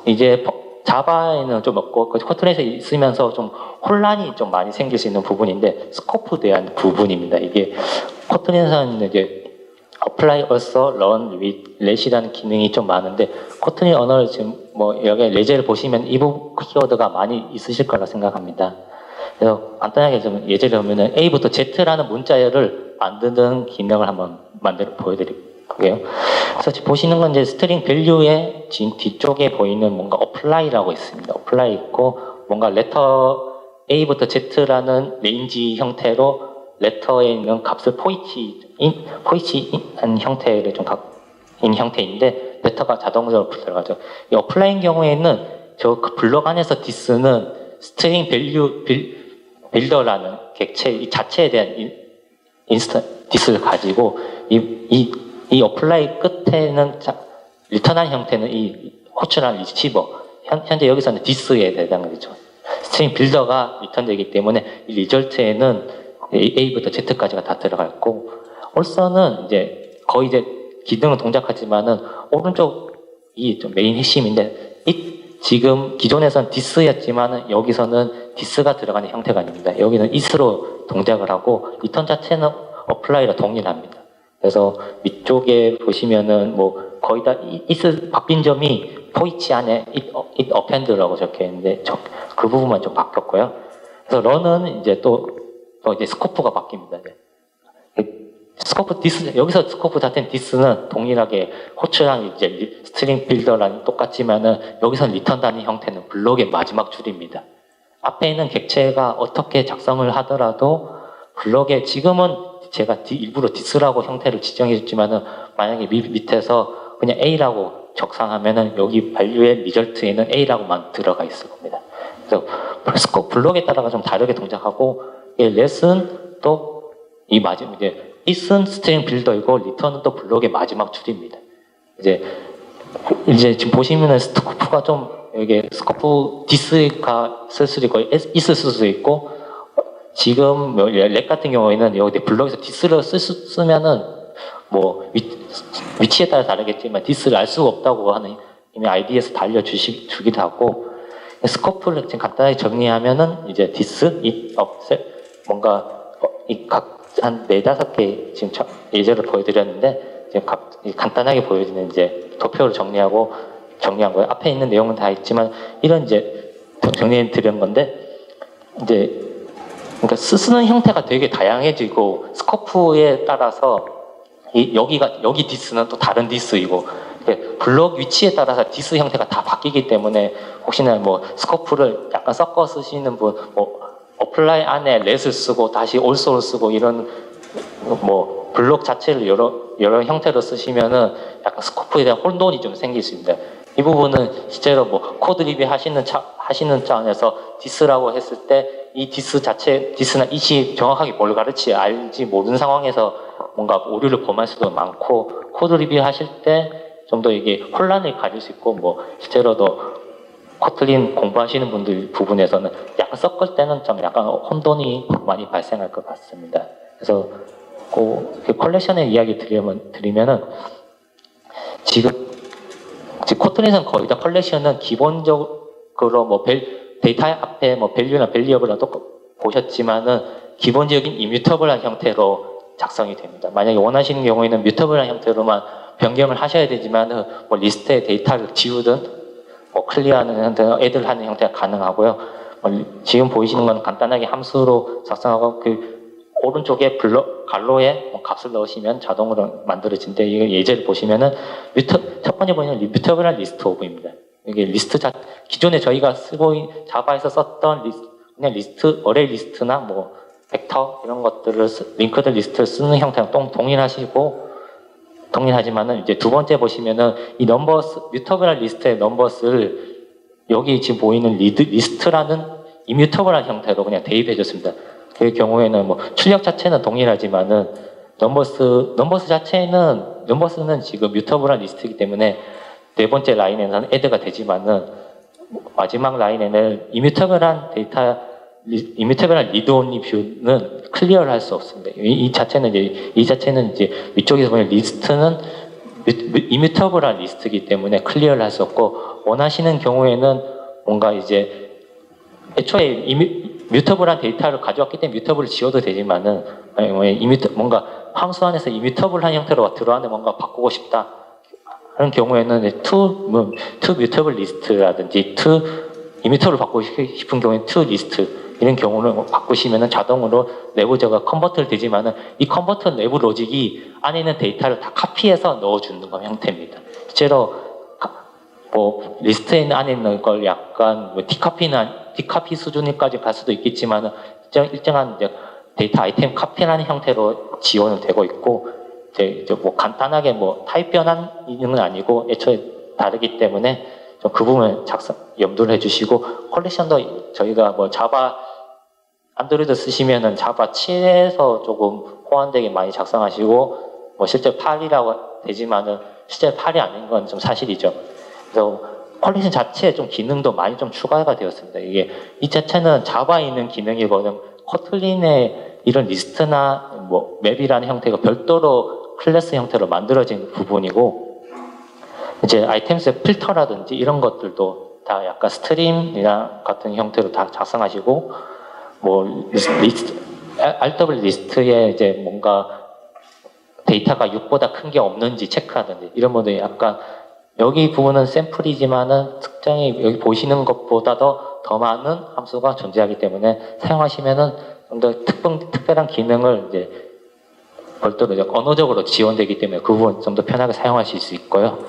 이제 자바에는 좀 없고 코틀린에서 있으면서 좀 혼란이 좀 많이 생길 수 있는 부분인데, 스코프에 대한 부분입니다. 이게 코틀린에서는 이제 apply also run with let이라는 기능이 좀 많은데, 코틀린 언어를 지금 뭐 여기 예제를 보시면 이 부분 키워드가 많이 있으실 거라 생각합니다. 그래서 간단하게 좀 예제를 보면은 A부터 Z라는 문자열을 만드는 기능을 한번 보여드릴게요. 그래서 지금 보시는 건 이제 스트링 밸류의 지금 뒤쪽에 보이는 뭔가 apply라고 있습니다. apply 있고, 뭔가 레터 A부터 Z라는 레인지 형태로 레터에 있는 값을 포이치한 형태를 인 형태인데, 레터가 자동적으로 들어가죠. 이 어플라이인 경우에는 저 그 블록 안에서 디스는 스트링 밸류 빌더라는 객체 이 자체에 대한 디스를 가지고, 이 어플라이 끝에는 리턴한 형태는 이 호출한 리시버, 현재 여기서는 디스에 해당되죠. 스트링 빌더가 리턴되기 때문에 이 리절트에는 A부터 Z까지가 다 들어가 있고, 올서는 이제 거의 이제 기능은 동작하지만은 오른쪽이 좀 메인 핵심인데, 지금 기존에서는 디스였지만은 여기서는 디스가 들어가는 형태가 아닙니다. 여기는 it로 동작을 하고, 리턴 자체는 apply랑 동일합니다. 그래서 위쪽에 보시면은 뭐 거의 다 it 바뀐 점이 포이치 안에 it append라고 적혀 있는데, 그 부분만 좀 바뀌었고요. 그래서 run은 이제 또 이제 스코프가 바뀝니다. 스코프 디스, 여기서 스코프 자체는 디스는 동일하게 호출한 이제 스트링 빌더랑 똑같지만은, 여기서는 리턴 단위 형태는 블록의 마지막 줄입니다. 앞에 있는 객체가 어떻게 작성을 하더라도 블록에, 지금은 제가 일부러 디스라고 형태를 지정해 줬지만은, 만약에 밑에서 그냥 A라고 적상하면은 여기 밸류의 리절트에는 A라고만 들어가 있을 겁니다. 그래서 블록에 따라가 좀 다르게 동작하고, 렛은 또 이 마지막 이제 it은 스트링 빌더이고, 리턴은 또 블록의 마지막 줄입니다. 이제 지금 보시면은 스코프가 좀, 이게 스코프 디스가 쓸 수도 있고 있을 수도 있고, 지금 렉 같은 경우에는 여기 블록에서 디스를 쓰면은 뭐 위치에 따라 다르겠지만 디스를 알 수가 없다고 하는 이미 ID에서 다 알려주기도 하고, 스코프를 지금 간단하게 정리하면은 이제 디스, 뭔가 한 4-5개 지금 예제를 보여드렸는데, 지금 간단하게 보여지는 이제 도표를 정리한 거예요. 앞에 있는 내용은 다 있지만 이런 이제 정리해 드린 건데, 이제 그러니까 쓰는 형태가 되게 다양해지고, 스코프에 따라서 여기 디스는 또 다른 디스이고, 블록 위치에 따라서 디스 형태가 다 바뀌기 때문에, 혹시나 뭐 스코프를 약간 섞어 쓰시는 분, 뭐 어플라이 안에 렛을 쓰고 다시 올소를 쓰고, 이런 뭐 블록 자체를 여러 형태로 쓰시면은 약간 스코프에 대한 혼돈이 좀 생길 수 있습니다. 이 부분은 실제로 뭐 코드 리뷰 하시는 하시는 차원에서 디스라고 했을 때 이 디스 자체, 디스나 이시 정확하게 뭘 알지 모르는 상황에서 뭔가 오류를 범할 수도 많고 코드 리뷰 하실 때 좀 더 이게 혼란을 가질 수 있고 뭐 실제로도 코틀린 공부하시는 분들 부분에서는 약간 섞을 때는 좀 약간 혼돈이 많이 발생할 것 같습니다. 그래서 그 컬렉션의 이야기 드리면은 지금 코틀린은 거의 다 컬렉션은 기본적으로 뭐 데이터 앞에 뭐 밸류나 밸리어블라도 보셨지만은 기본적인 이뮤터블한 형태로 작성이 됩니다. 만약에 원하시는 경우에는 뮤터블한 형태로만 변경을 하셔야 되지만은 뭐 리스트에 데이터를 지우든 뭐 클리어하는 형태나 애들하는 형태가 가능하고요. 지금 보이시는 건 간단하게 함수로 작성하고 그 오른쪽에 갈로에 값을 넣으시면 자동으로 만들어진데 이거 예제를 보시면은 첫 번째 보이는 뮤터블한 리스트 오브입니다. 이게 리스트 기존에 저희가 자바에서 썼던 그냥 리스트, 어레이 리스트나 뭐 벡터 이런 것들을 링크드 리스트를 쓰는 형태랑 동일하지만은 이제 두 번째 보시면은 이 뮤터블한 리스트의 넘버스를 여기 지금 보이는 리스트라는 이뮤터블한 형태로 그냥 대입해줬습니다. 그 경우에는 뭐 출력 자체는 동일하지만은 넘버스는 지금 뮤터블한 리스트이기 때문에 네 번째 라인에는 애드가 되지만은 마지막 라인에는 이뮤터블한 리드 온리 뷰는 클리어를 할 수 없습니다. 이 자체는 이제 위쪽에서 보면 리스트는 이뮤터블한 리스트이기 때문에 클리어를 할 수 없고 원하시는 경우에는 뭔가 이제 애초에 뮤터블한 데이터를 가져왔기 때문에 뮤터블을 지워도 되지만은 뭔가 함수 안에서 이뮤터블한 형태로 들어왔는데 뭔가 바꾸고 싶다 하는 경우에는 to mutable list라든지 이뮤터블을 바꾸고 싶은 경우에는 to list 이런 경우는 바꾸시면은 자동으로 내부적으로 컨버트를 되지만은 이 컨버터 내부 로직이 안에 있는 데이터를 다 카피해서 넣어주는 형태입니다. 실제로 뭐 리스트에 안에 있는 걸 약간 뭐 디카피 수준까지 갈 수도 있겠지만은 일정한 데이터 아이템 카피라는 형태로 지원은 되고 있고 이제 뭐 간단하게 뭐 타입 변환은 아니고 애초에 다르기 때문에 좀 그 부분 염두를 해주시고 컬렉션도 저희가 뭐 자바 안드로이드 쓰시면은 자바 7에서 조금 호환되게 많이 작성하시고 뭐 실제 8이라고 되지만은 실제 8이 아닌 건 좀 사실이죠. 그래서 컬렉션 자체에 좀 기능도 많이 좀 추가가 되었습니다. 이 자체는 자바에 있는 기능이거든 코틀린의 이런 리스트나 뭐 맵이라는 형태가 별도로 클래스 형태로 만들어진 부분이고 이제 아이템스 필터라든지 이런 것들도 다 약간 스트림이나 같은 형태로 다 작성하시고 뭐 RW 리스트에 이제 뭔가 데이터가 6보다 큰 게 없는지 체크하든지 이런 모델이 약간 여기 부분은 샘플이지만은 특정히 여기 보시는 것보다도 더 많은 함수가 존재하기 때문에 사용하시면은 좀 더 특별한 기능을 이제 별도로 언어적으로 지원되기 때문에 그 부분 좀 더 편하게 사용하실 수 있고요.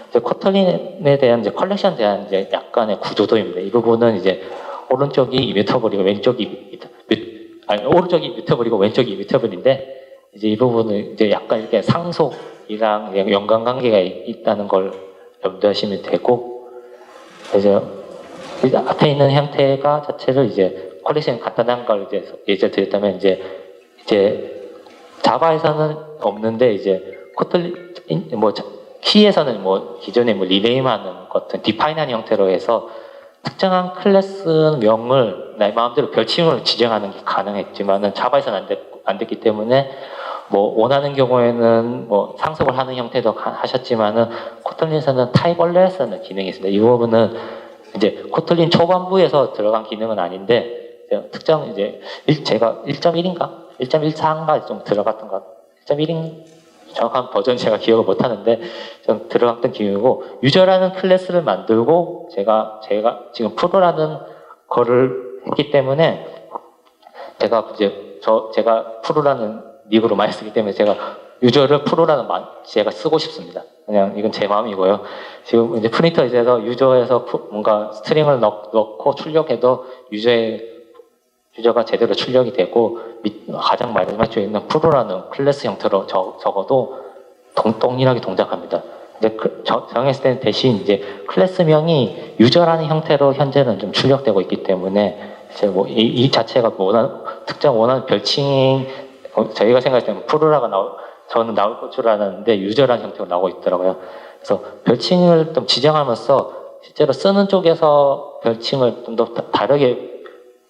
이제 코틀린에 대한 이제 컬렉션에 대한 이제 약간의 구조도입니다. 이 부분은 이제 오른쪽이 이뮤터블이고 오른쪽이 뮤터블이고 왼쪽이 이뮤터블인데 이제 이 부분은 이제 약간 이렇게 상속이랑 연관관계가 있다는 걸 염두하시면 되고 이제 앞에 있는 형태가 자체를 이제 컬렉션 간단한 걸 이제 예제 드렸다면 이제 자바에서는 없는데 이제 코틀린 뭐 키에서는 뭐 기존에 뭐 리네임하는 것들 디파인하는 형태로 해서 특정한 클래스 명을 내 마음대로 별칭으로 지정하는 게 가능했지만은 자바에서는 안 됐기 때문에 뭐 원하는 경우에는 뭐 상속을 하는 형태도 하셨지만은 코틀린에서는 타입 얼렛에서는 기능이 있습니다. 이 부분은 이제 코틀린 초반부에서 들어간 기능은 아닌데 특정 이제 제가 1.1인가 1.14인가 좀 들어갔던 것 1.1인 정확한 버전 제가 기억을 못 하는데 좀 들어갔던 기능이고 유저라는 클래스를 만들고 제가 지금 프로라는 거를 했기 때문에 제가 프로라는 닉으로 많이 쓰기 때문에 제가 유저를 프로라는 제가 쓰고 싶습니다. 그냥 이건 제 마음이고요. 지금 이제 프린터에서 유저에서 뭔가 스트링을 넣고 출력해도 유저가 제대로 출력이 되고 가장 마지막 쪽에 있는 프로라는 클래스 형태로 적어도 동일하게 동작합니다. 근데 정했을 때는 대신 이제 클래스명이 유저라는 형태로 현재는 좀 출력되고 있기 때문에 이제 뭐 이 자체가 특정 원하는 별칭 저희가 생각할 때는 프루라가 저는 나올 줄 알았는데 유저라는 형태로 나오고 있더라고요. 그래서 별칭을 좀 지정하면서 실제로 쓰는 쪽에서 별칭을 좀 더 다르게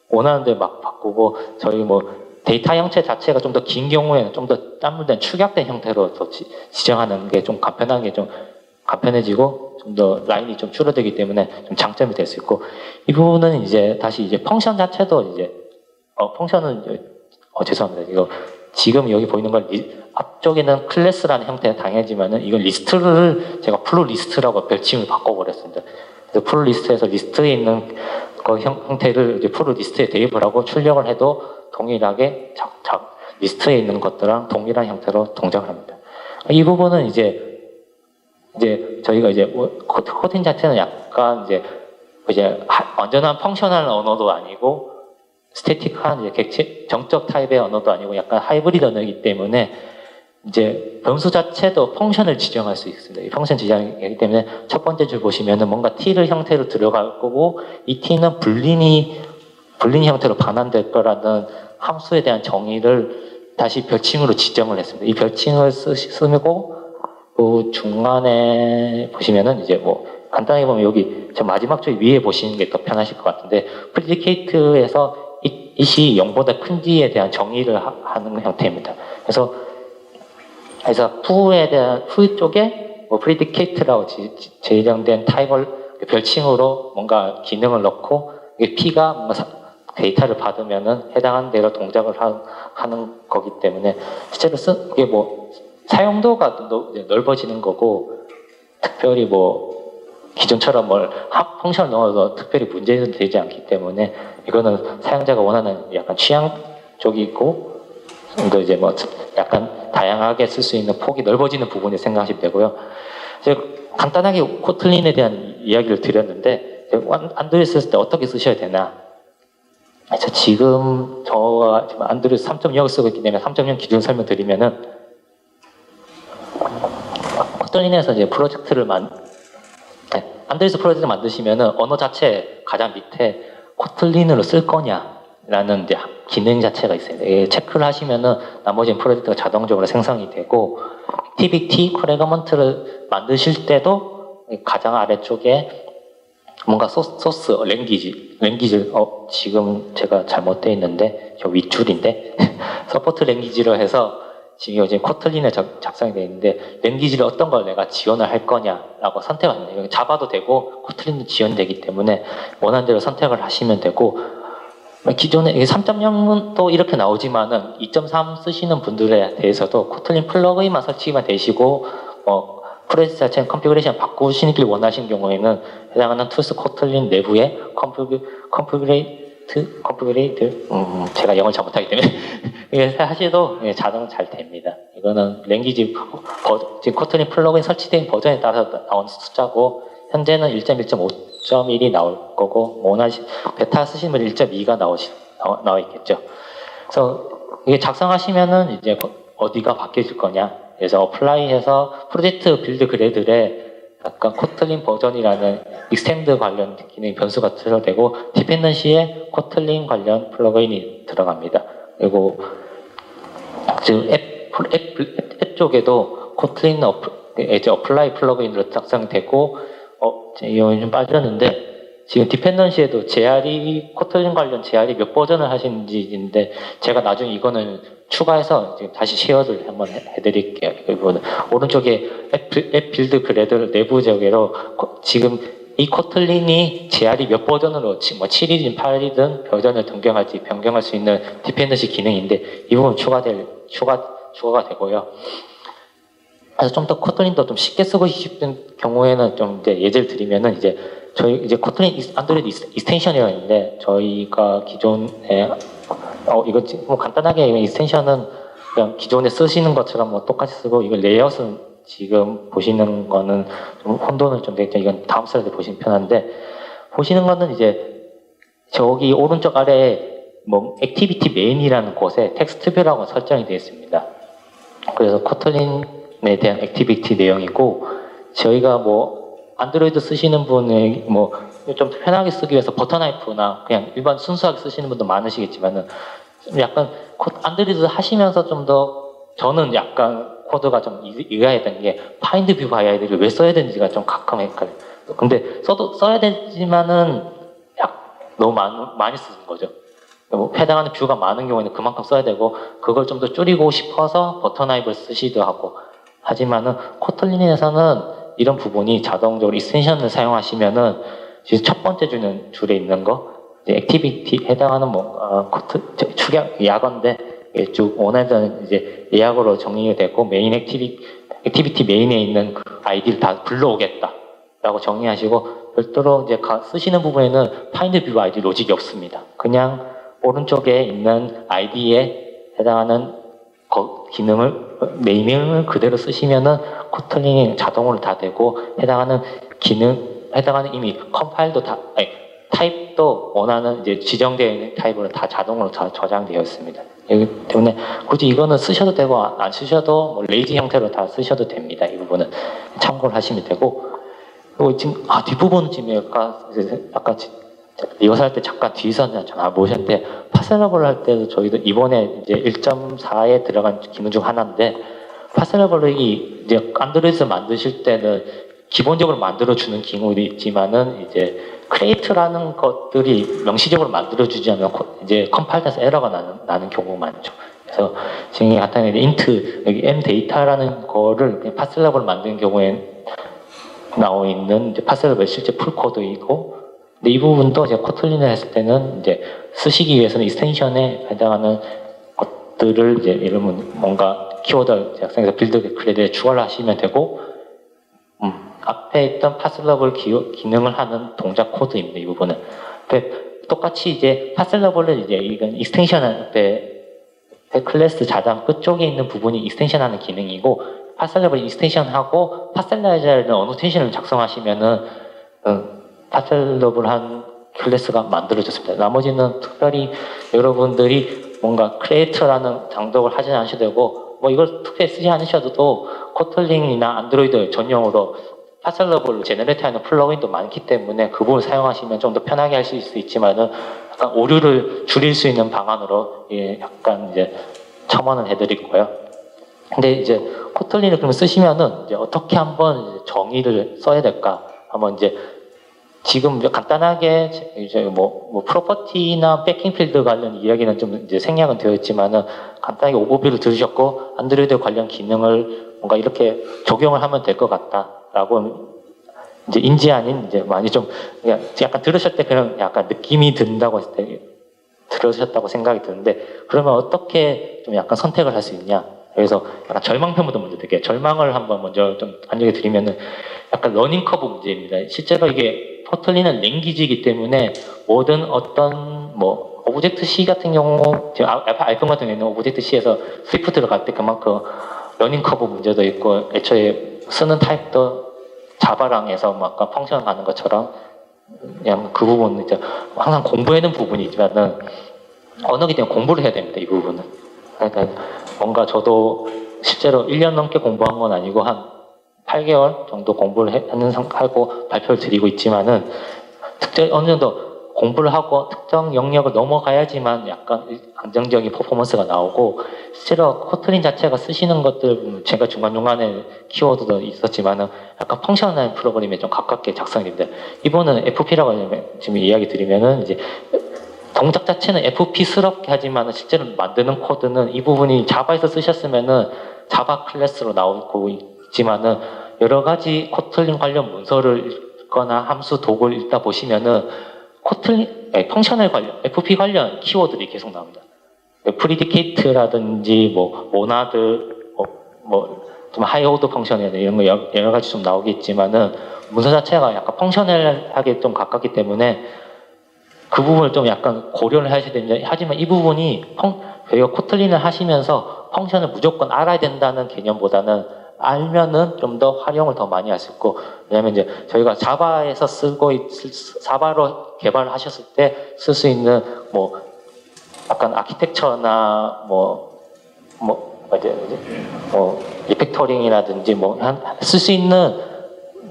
원하는 데 막 바꾸고 저희 뭐 데이터 형체 자체가 좀 더 긴 경우에는 좀 더 단물된 축약된 형태로 더 지정하는 게 좀 간편한 게 좀 간편해지고 좀 더 라인이 좀 줄어들기 때문에 좀 장점이 될 수 있고 이 부분은 이제 다시 이제 펑션 자체도 이제 펑션은 이제 죄송합니다. 이거 지금 여기 보이는 걸 앞쪽에는 클래스라는 형태가 당연하지만은 이건 리스트를 제가 풀 리스트라고 별칭을 바꿔버렸습니다. 그래서 풀 리스트에서 리스트에 있는 그 형태를 이제 풀 리스트에 대입을 하고 출력을 해도 동일하게 리스트에 있는 것들랑 동일한 형태로 동작을 합니다. 이 부분은 이제 저희가 이제 코딩 자체는 약간 이제 완전한 펑셔널 언어도 아니고 스태틱한 이제 객체 정적 타입의 언어도 아니고 약간 하이브리드 언어이기 때문에 이제 변수 자체도 펑션을 지정할 수 있습니다. 이 펑션 지정이기 때문에 첫 번째 줄 보시면은 뭔가 t를 형태로 들어갈 거고 이 t는 불린 형태로 반환될 거라는 함수에 대한 정의를 다시 별칭으로 지정을 했습니다. 이 별칭을 쓰고 그 중간에 보시면은 이제 뭐 간단하게 보면 여기 저 마지막 줄 위에 보시는 게 더 편하실 것 같은데 프리디케이트에서 이시 0보다 큰지에 대한 정의를 하는 형태입니다. 그래서 푸 쪽에 뭐 프리디케이트라고 제정된 타입을 별칭으로 뭔가 기능을 넣고 이게 P가 뭔가 데이터를 받으면은 해당하는 대로 동작을 하는 거기 때문에 실제로 이게 뭐 사용도가 좀 넓어지는 거고 특별히 뭐 기존처럼 펑션을 넣어도 특별히 문제는 되지 않기 때문에 이거는 사용자가 원하는 약간 취향 쪽이고 또 이제 뭐 약간 다양하게 쓸 수 있는 폭이 넓어지는 부분을 생각하시면 되고요. 제가 간단하게 코틀린에 대한 이야기를 드렸는데 안드로이드 쓸 때 어떻게 쓰셔야 되나? 지금 저가 지금 안드로이드 3.0을 쓰고 있기 때문에 3.0 기준 설명드리면은 코틀린에서 이제 안드로이드 프로젝트를 만드시면은 언어 자체 가장 밑에 코틀린으로 쓸 거냐라는 이제 기능 자체가 있어요. 체크를 하시면은 나머지 프로젝트가 자동적으로 생성이 되고 액티비티 프래그먼트를 만드실 때도 가장 아래쪽에 뭔가 소스 랭귀지 지금 제가 잘못되어 있는데 저 윗줄인데 서포트 랭귀지로 해서 지금 이제 코틀린에 작성이 되어 있는데 랭귀지를 어떤 걸 내가 지원을 할 거냐라고 선택합니다. 자바도 되고 코틀린도 지원되기 때문에 원하는 대로 선택을 하시면 되고 기존에 3.0은 또 이렇게 나오지만은 2.3 쓰시는 분들에 대해서도 코틀린 플러그인만 설치만 되시고 프로젝트 자체 컨피그레이션 바꾸시길 원하시는 경우에는 해당하는 툴스 코틀린 내부에 컨피그레이트 제가 영어를 잘못하기 때문에 이렇게 하셔도 자동 잘 됩니다. 이거는 랭귀지 지금 코틀린 플러그인 설치된 버전에 따라서 나온 숫자고 현재는 1.1.5.1이 나올 거고 베타 쓰시면 1.2가 나와 있겠죠. 그래서 이게 작성하시면은 이제 어디가 바뀌어질 거냐. 그래서 어플라이해서 프로젝트 빌드 그래들에 약간 코틀린 버전이라는 익스텐드 관련 기능 변수가 들어되고 디펜던시에 코틀린 관련 플러그인이 들어갑니다. 그리고 지금 앱 쪽에도 코틀린 어플라이 플러그인으로 작성되고 이건 좀 빠졌는데 지금 디펜던시에도 코틀린 관련 JRE 몇 버전을 하시는지인데 제가 나중에 이거는 추가해서 지금 다시 쉐어를 한번 해드릴게요. 이거는 오른쪽에 앱 빌드 그래들 내부적으로 지금 이 코틀린이 JRE 몇 버전으로 뭐 7이든 8이든 버전을 변경할 수 있는 디펜던시 기능인데 이 부분 추가가 되고요. 그래서 좀 더 코틀린도 좀 쉽게 쓰고 싶은 경우에는 좀 이제 예제를 드리면은 저희 이제 코틀린 안드로이드 익스텐션이라고 있는데 저희가 기존에 이거 뭐 간단하게 익스텐션은 그냥 기존에 쓰시는 것처럼 뭐 똑같이 쓰고 이거 레이아웃은 지금 보시는 거는 좀 혼돈을 좀 되겠죠. 이건 다음 슬라이드 보시면 편한데 보시는 거는 이제 저기 오른쪽 아래에 뭐 액티비티 메인이라는 곳에 텍스트 뷰라고 설정이 되어 있습니다. 그래서 코틀린에 대한 액티비티 내용이고 저희가 뭐 안드로이드 쓰시는 분이 뭐 좀 편하게 쓰기 위해서 버터나이프나 그냥 일반 순수하게 쓰시는 분도 많으시겠지만은 약간 안드로이드 하시면서 좀 더 저는 약간 코드가 좀 이해했던 게 파인드 뷰 바이아이디를 왜 써야 되는지가 좀 가끔 헷갈려요. 근데 써야 되지만은 너무 많이 쓰는 거죠. 해당하는 뷰가 많은 경우에는 그만큼 써야 되고 그걸 좀 더 줄이고 싶어서 버터나이프를 쓰시도 하고 하지만은 코틀린에서는 이런 부분이 자동적으로 익스텐션을 사용하시면은 지금 첫 번째 줄에 있는 거 이제 액티비티 해당하는 뭐 축약 약어인데 쭉 원하는 이제 예약으로 정리가 되고 메인 액티비티 메인에 있는 그 아이디를 다 불러오겠다라고 정리하시고 별도로 이제 쓰시는 부분에는 파인드 뷰 아이디 로직이 없습니다. 그냥 오른쪽에 있는 아이디에 해당하는 네이밍을 그대로 쓰시면은 코틀린이 자동으로 다 되고 해당하는 이미 컴파일도 타입도 원하는 이제 지정되어 있는 타입으로 다 자동으로 다 저장되어 있습니다. 그렇기 때문에 굳이 이거는 쓰셔도 되고 안 쓰셔도 뭐 레이지 형태로 다 쓰셔도 됩니다. 이 부분은 참고를 하시면 되고 그리고 지금 뒷부분은 지금 아까 리허설 할 때 잠깐 뒤에서 보셨는데 파셀러블 할 때도 저희도 이번에 이제 1.4에 들어간 기능 중 하나인데 파셀러블이 이제 안드로이드 만드실 때는 기본적으로 만들어주는 기능이 있지만은 이제 크리에이트라는 것들이 명시적으로 만들어주지 않으면 이제 컴파일에서 에러가 나는 경우가 많죠. 그래서 지금 간단히 인트 여기 m 데이터라는 거를 파셀러블 만드는 경우에 나와 있는 이제 파셀러블 실제 풀 코드이고, 근데 이 부분도 제가 코틀린을 했을 때는 이제 쓰시기 위해서는 익스텐션에 해당하는 것들을 이제 이러면 뭔가 키워드 작성해서 빌드 클래드에 추가를 하시면 되고. 앞에 있던 파셀러블 기능을 하는 동작 코드입니다. 이 부분은. 똑같이 이제 파셀러블은 이제 이건 익스텐션 앞에 클래스 자단 끝쪽에 있는 부분이 익스텐션 하는 기능이고, 파셀러블 익스텐션 하고 파셀라이저는 어노테이션을 작성하시면은 파셀러블 한 클래스가 만들어졌습니다. 나머지는 특별히 여러분들이 뭔가 크리에이터라는 장독을 하지 않으셔도 되고, 뭐 이걸 특별히 쓰지 않으셔도 코틀린이나 안드로이드 전용으로 파셀러블 제너레이트하는 플러그인도 많기 때문에 그 부분을 사용하시면 좀 더 편하게 할 수 있지만은 약간 오류를 줄일 수 있는 방안으로 약간 이제 첨언을 해드릴 거예요. 근데 이제 코틀린을 그러면 쓰시면은 이제 어떻게 한번 이제 정의를 써야 될까? 한번 이제 지금 간단하게 이제 뭐 프로퍼티나 백킹 필드 관련 이야기는 좀 이제 생략은 되어 있지만은 간단하게 오버뷰를 들으셨고 안드로이드 관련 기능을 뭔가 이렇게 적용을 하면 될 것 같다라고 이제 인지 아닌 이제 많이 좀 그냥 약간 들으실 때 그냥 약간 느낌이 든다고 했을 때 들으셨다고 생각이 드는데, 그러면 어떻게 좀 약간 선택을 할 수 있냐? 그래서 약간 절망편부터 먼저 드릴게요. 절망을 한번 먼저 좀 안내해 드리면은 약간 러닝 커브 문제입니다. 실제로 이게 코틀린은 랭귀지이기 때문에 모든 어떤 뭐 오브젝트 C 같은 경우 지금 아이폰 같은 경우에는 오브젝트 C에서 스위프트를 갈 때 그만큼 러닝 커브 문제도 있고 애초에 쓰는 타입도 자바랑에서 뭐 아까 펑션 가는 것처럼 그냥 그 부분은 이제 항상 공부하는 부분이 있지만은 언어기 때문에 공부를 해야 됩니다. 이 부분은. 그러니까 뭔가 저도 실제로 1년 넘게 공부한 건 아니고 한 8개월 정도 공부를 하고 발표를 드리고 있지만은 어느 정도 공부를 하고 특정 영역을 넘어가야지만 약간 안정적인 퍼포먼스가 나오고, 실제로 코틀린 자체가 쓰시는 것들 제가 중간중간에 키워드도 있었지만은 약간 펑셔널 프로그램에 좀 가깝게 작성이 됩니다. 이번은 FP라고 지금 이야기 드리면은 이제 동작 자체는 FP스럽게 하지만 실제로 만드는 코드는 이 부분이 자바에서 쓰셨으면은 자바 클래스로 나오고 있지만은 여러 가지 코틀린 관련 문서를 읽거나 함수 도구를 읽다 보시면은 펑셔널 관련, FP 관련 키워드들이 계속 나옵니다. 프리디케이트라든지 뭐 모나드, 좀 하이오더 펑션이나 이런 거 여러 가지 좀 나오겠지만은 문서 자체가 약간 펑셔널하게 좀 가깝기 때문에 그 부분을 좀 약간 고려를 하셔야 됩니다. 하지만 이 부분이 저희가 코틀린을 하시면서 펑션을 무조건 알아야 된다는 개념보다는 알면은 좀 더 활용을 더 많이 할 수 있고, 왜냐면 이제 저희가 자바에서 자바로 개발을 하셨을 때 쓸 수 있는 뭐 약간 아키텍처나 리팩터링이라든지 쓸 수 있는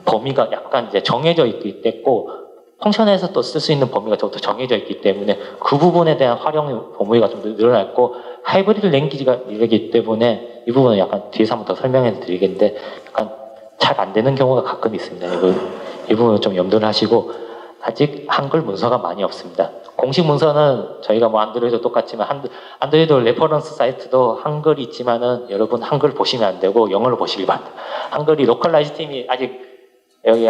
범위가 약간 이제 정해져 있기 때문에 펑션에서 또 쓸 수 있는 범위가 좀 더 정해져 있기 때문에 그 부분에 대한 활용 범위가 좀 더 늘어났고 하이브리드 랭귀지가 이러기 때문에 이 부분은 약간 뒤에서 한번 더 설명해 드리겠는데 약간 잘 안 되는 경우가 가끔 있습니다. 이 부분은 좀 염두를 하시고 아직 한글 문서가 많이 없습니다. 공식 문서는 저희가 뭐 안드로이드 똑같지만 안드로이드 레퍼런스 사이트도 한글이 있지만은 여러분 한글 보시면 안 되고 영어로 보시길 바랍니다. 한글이 로컬라이즈 팀이 아직 여기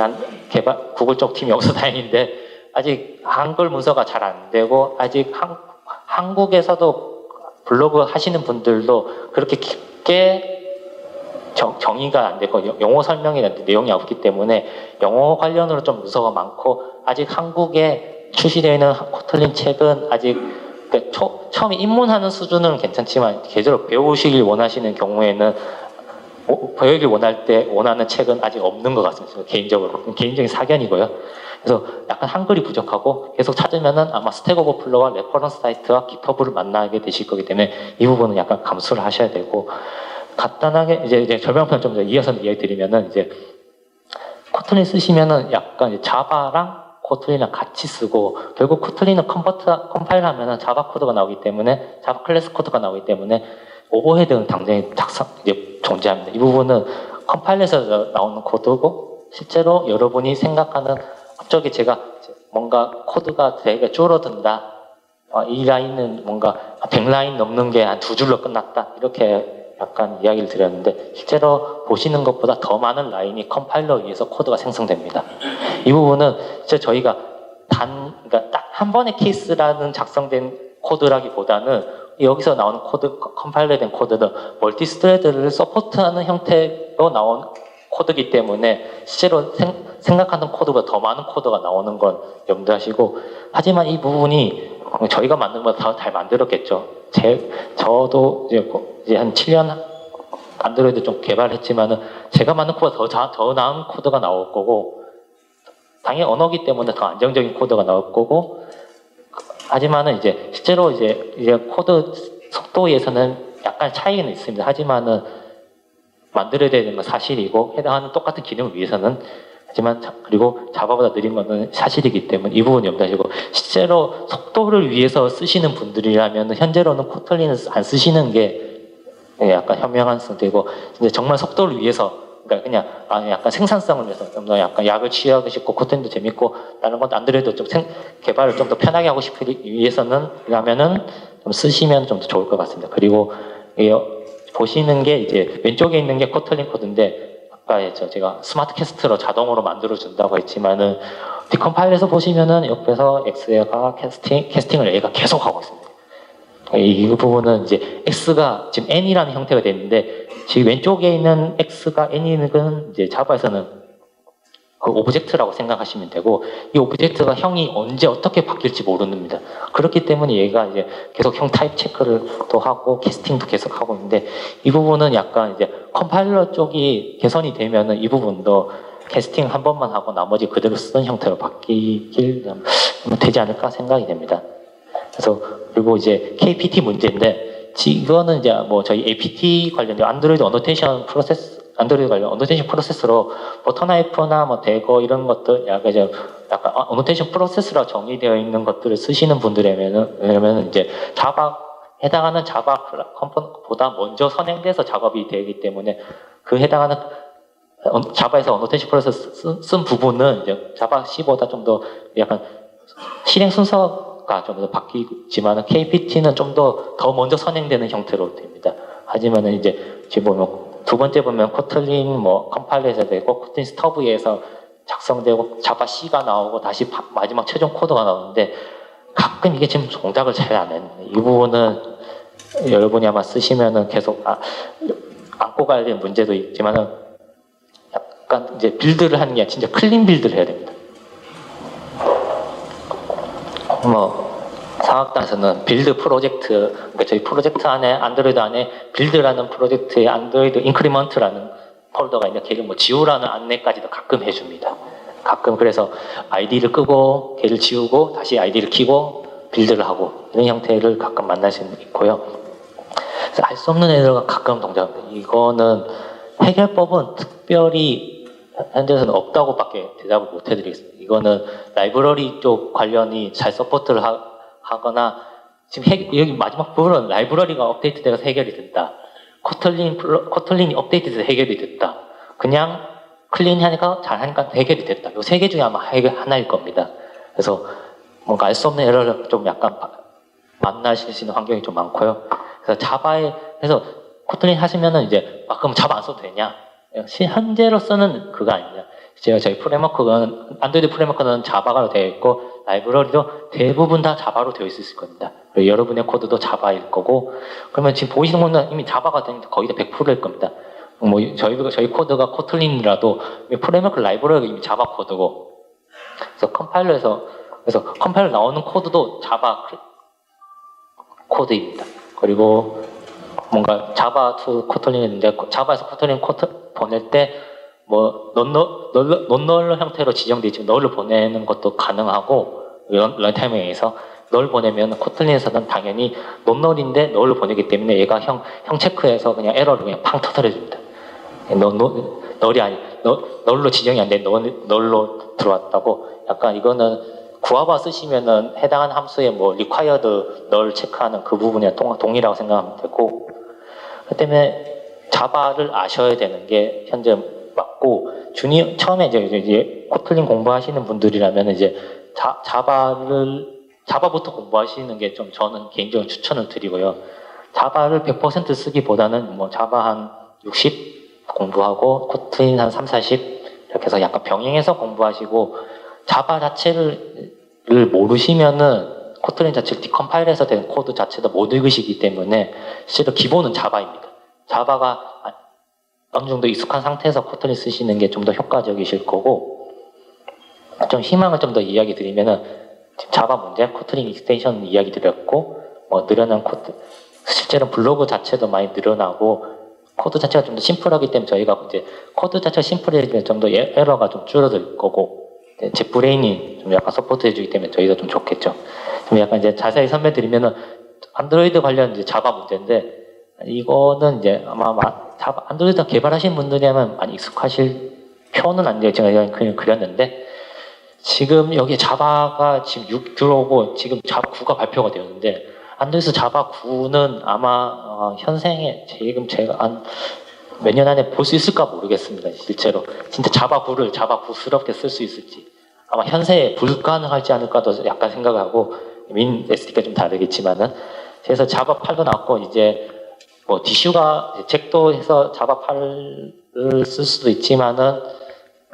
개발 구글 쪽 팀이 없어 다행인데 아직 한글 문서가 잘 안 되고 아직 한국에서도 블로그 하시는 분들도 그렇게 깊게 정의가 안 되고 영어 설명이 내용이 없기 때문에 영어 관련으로 좀 문서가 많고 아직 한국에 출시되어 있는 코틀린 책은 아직 처음에 입문하는 수준은 괜찮지만 제대로 배우시길 원하시는 경우에는 배우길 원하는 책은 아직 없는 것 같습니다. 개인적인 사견이고요. 그래서 약간 한글이 부족하고 계속 찾으면은 아마 스택 오버플로와 레퍼런스 사이트와 깃허브를 만나게 되실 거기 때문에 이 부분은 약간 감수를 하셔야 되고 간단하게 이제 절반편 좀 이어서 이야기 드리면은 이제 코틀린 쓰시면은 약간 이제 자바랑 코틀린이랑 같이 쓰고 결국 코틀린은 컴파일 하면은 자바 코드가 나오기 때문에 자바 클래스 코드가 나오기 때문에 오버헤드는 당장히 이제 존재합니다. 이 부분은 컴파일에서 나오는 코드고 실제로 여러분이 생각하는 갑자기 제가 뭔가 코드가 되게 줄어든다. 이 라인은 뭔가 100라인 넘는 게 한 2줄로 끝났다. 이렇게 약간 이야기를 드렸는데 실제로 보시는 것보다 더 많은 라인이 컴파일러에 의해서 코드가 생성됩니다. 이 부분은 진짜 저희가 그러니까 딱 한 번의 케이스라는 작성된 코드라기보다는 여기서 나오는 컴파일러에 된 코드는 멀티스트레드를 서포트하는 형태로 나온 코드이기 때문에 실제로 생각하는 코드보다 더 많은 코드가 나오는 건 염두하시고 하지만 이 부분이 저희가 만든 것보다 잘 만들었겠죠. 저도 이제 한 7년 안드로이드 좀 개발했지만은 제가 만든 코드보다 더 나은 코드가 나올 거고 당연히 언어기 때문에 더 안정적인 코드가 나올 거고 하지만은 이제 실제로 이제 코드 속도에서는 약간 차이는 있습니다. 하지만은 만들어야 되는 건 사실이고 해당하는 똑같은 기능을 위해서는 하지만 그리고 자바보다 느린 것은 사실이기 때문에 이 부분 염두하시고 실제로 속도를 위해서 쓰시는 분들이라면 현재로는 코틀린을 안 쓰시는 게 약간 현명한 선택이고 이제 정말 속도를 위해서 그러니까 그냥 약간 생산성을 위해서 좀 더 약간 약을 취하고 싶고 코틀린도 재밌고 다른 건 안드로이드 좀 개발을 좀 더 편하게 하고 싶기 위해서는 그러면은 좀 쓰시면 좀 더 좋을 것 같습니다. 그리고 보시는 게 이제 왼쪽에 있는 게 코틀린 코드인데 아까 제가 스마트 캐스트로 자동으로 만들어 준다고 했지만은 디컴파일에서 보시면은 옆에서 X가 캐스팅을 A가 계속 하고 있습니다. 이 부분은 이제 X가 지금 N이라는 형태가 되는데 지금 왼쪽에 있는 X가 N이는 이제 자바에서는 그 오브젝트라고 생각하시면 되고 이 오브젝트가 형이 언제 어떻게 바뀔지 모릅니다. 그렇기 때문에 얘가 이제 계속 형 타입 체크를 또 하고 캐스팅도 계속 하고 있는데 이 부분은 약간 이제 컴파일러 쪽이 개선이 되면은 이 부분도 캐스팅 한 번만 하고 나머지 그대로 쓰는 형태로 바뀌길 되지 않을까 생각이 됩니다. 그래서 그리고 이제 KPT 문제인데 이거는 이제 뭐 저희 APT 관련된 안드로이드 어노테이션 프로세스로 버터나이프나 뭐 대거 이런 것들 약간 어노테이션 프로세스로 정의되어 있는 것들을 쓰시는 분들이면은 이제 해당하는 자바 컴포넌트보다 먼저 선행돼서 작업이 되기 때문에 그 해당하는 자바에서 어노테이션 프로세스 쓴 부분은 이제 자바 C보다 좀 더 약간 실행 순서가 좀 더 바뀌지만 KPT는 좀 더 먼저 선행되는 형태로 됩니다. 하지만은 이제 지금 보면 두 번째 보면 코틀린 컴파일에서 되고 코틀린 스터브에서 작성되고 자바 C가 나오고 다시 마지막 최종 코드가 나오는데 가끔 이게 지금 동작을 잘 안 해요. 이 부분은 여러분이 아마 쓰시면은 계속 안고 가야 되는 문제도 있지만은 약간 이제 빌드를 하는 게 진짜 클린 빌드를 해야 됩니다. 상학단에서는 빌드 프로젝트, 그러니까 저희 프로젝트 안에 안드로이드 안에 빌드라는 프로젝트에 안드로이드 인크리먼트라는 폴더가 있는데 걔를 지우라는 안내까지도 가끔 해줍니다. 가끔 그래서 아이디를 끄고 걔를 지우고 다시 아이디를 키고 빌드를 하고 이런 형태를 가끔 만날 수 있고요. 알 수 없는 애들과 가끔 동작합니다. 이거는 해결법은 특별히 현재에서는 없다고밖에 대답을 못 해드리겠습니다. 이거는 라이브러리 쪽 관련이 잘 서포트를 하거나 지금 여기 마지막 부분은 라이브러리가 업데이트돼서 해결이 된다. 코틀린이 업데이트돼서 해결이 됐다. 그냥 클린하니까 잘하니까 해결이 됐다. 이 세 개 중에 아마 하나일 겁니다. 그래서 뭔가 알 수 없는 에러를 좀 약간 만나실 수 있는 환경이 좀 많고요. 그래서 그래서 코틀린 하시면은 이제 그럼 자바 안 써도 되냐? 현재로서는 그거 아니냐. 저희 프레임워크는 안드로이드 프레임워크는 자바로 되어 있고 라이브러리도 대부분 다 자바로 되어 있을 겁니다. 그리고 여러분의 코드도 자바일 거고 그러면 지금 보이시는 거는 이미 자바가 되니까 거의 다 100%일 겁니다. 뭐 저희 코드가 코틀린이라도 프레임워크 라이브러리가 이미 자바 코드고 그래서 컴파일러 나오는 코드도 자바 코드입니다. 그리고 뭔가 자바 투 코틀린인데 자바에서 코틀린 코드 보낼 때 뭐 논널러 형태로 지정되어 있지만 널을 보내는 것도 가능하고 런타임에 의해서 널 보내면 코틀린에서는 당연히 논널인데 널로 보내기 때문에 얘가 형 체크해서 그냥 에러를 그냥 팡 터뜨려 줍니다. 널이 아니 널로 지정이 안 돼 널로 들어왔다고 약간 이거는 구아바 쓰시면은 해당하는 함수에 뭐 required 널 체크하는 그 부분이랑 동일하고 생각하면 되고 그 때문에 자바를 아셔야 되는 게 현재 맞고 처음에 이제 코틀린 공부하시는 분들이라면 이제 자바부터 공부하시는 게 좀 저는 개인적으로 추천을 드리고요. 자바를 100% 쓰기보다는 뭐 자바 한 60 공부하고 코틀린 한 3, 40 이렇게 해서 약간 병행해서 공부하시고 자바 자체를 모르시면은 코틀린 자체를 디컴파일해서 된 코드 자체도 못 읽으시기 때문에 실제로 기본은 자바입니다. 자바가 어느 정도 익숙한 상태에서 코틀린 쓰시는 게 좀 더 효과적이실 거고 좀 희망을 좀 더 이야기 드리면은 지금 자바 문제, 코틀린 익스텐션 이야기 드렸고 뭐 늘어난 코드 실제로 블로그 자체도 많이 늘어나고 코드 자체가 좀 더 심플하기 때문에 저희가 이제 코드 자체가 심플해지면 좀 더 에러가 좀 줄어들 거고 젯브레인이 좀 약간 서포트해주기 때문에 저희가 좀 좋겠죠. 좀 약간 이제 자세히 설명드리면은 안드로이드 관련 이제 자바 문제인데 이거는 이제 아마 안드로이드 개발하신 분들이라면 많이 익숙하실 표는 안 돼요. 제가 그냥 그렸는데 지금 여기 자바가 지금 6 들어오고 지금 자바 9가 발표가 되었는데 안드로이드 자바 9는 아마 현생에 지금 제가 한 몇 년 안에 볼 수 있을까 모르겠습니다. 실제로 진짜 자바 9를 자바 9스럽게 쓸 수 있을지 아마 현세에 불가능할지 않을까도 약간 생각하고 민 SD가 좀 다르겠지만은 그래서 자바 8도 나왔고 이제 뭐 디슈가 잭도 해서 자바 8을 쓸 수도 있지만은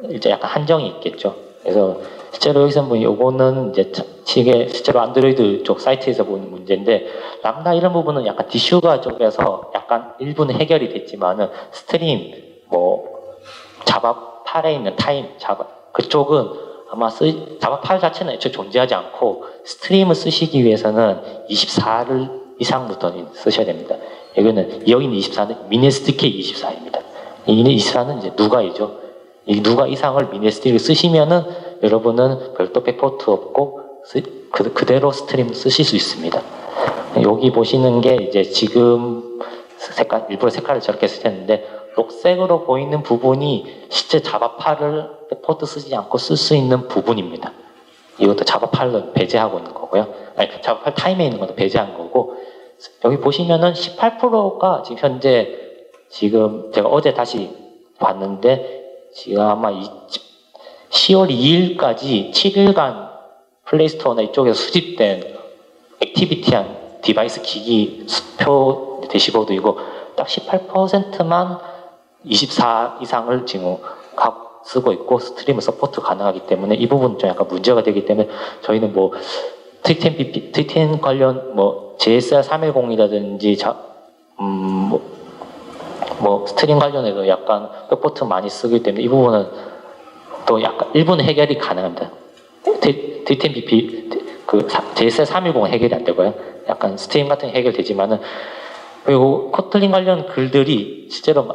이제 약간 한정이 있겠죠. 그래서 실제로 여기서 뭐 요거는 이제 이게 실제로 안드로이드 쪽 사이트에서 보는 문제인데 람다 이런 부분은 약간 디슈가 쪽에서 약간 일부는 해결이 됐지만은 스트림 뭐 자바 8에 있는 타임 자바 그쪽은 아마 자바 8 자체는 애초에 존재하지 않고 스트림을 쓰시기 위해서는 24를 이상부터 쓰셔야 됩니다. 여기는 24는 미니SDK 24입니다. 이 24는 이제 누가이죠. 이 누가 이상을 미니SD를 쓰시면은 여러분은 별도 백포트 없고 그대로 스트림 쓰실 수 있습니다. 여기 보시는 게 이제 지금 일부러 색깔을 저렇게 쓰셨는데 녹색으로 보이는 부분이 실제 자바 8을 백포트 쓰지 않고 쓸 수 있는 부분입니다. 이것도 자바 8을 배제하고 있는 거고요. 아니, 자바 8 타임에 있는 것도 배제한 거고 여기 보시면은 18%가 지금 현재 지금 제가 어제 다시 봤는데 지금 아마 10월 2일까지 7일간 플레이스토어나 이쪽에서 수집된 액티비티한 디바이스 기기 수표 대시보드이고 딱 18%만 24 이상을 지금 쓰고 있고 스트리밍 서포트 가능하기 때문에 이 부분 좀 약간 문제가 되기 때문에 저희는 뭐 트위텐 관련 뭐 JSR 310이라든지 뭐 스트림 관련해서 약간 백포트 많이 쓰기 때문에 이 부분은 또 약간 일부는 해결이 가능합니다. TTMPP 그 JSR 310 해결이 안 되고요. 약간 스트림 같은 게 해결되지만은 그리고 코틀린 관련 글들이 실제로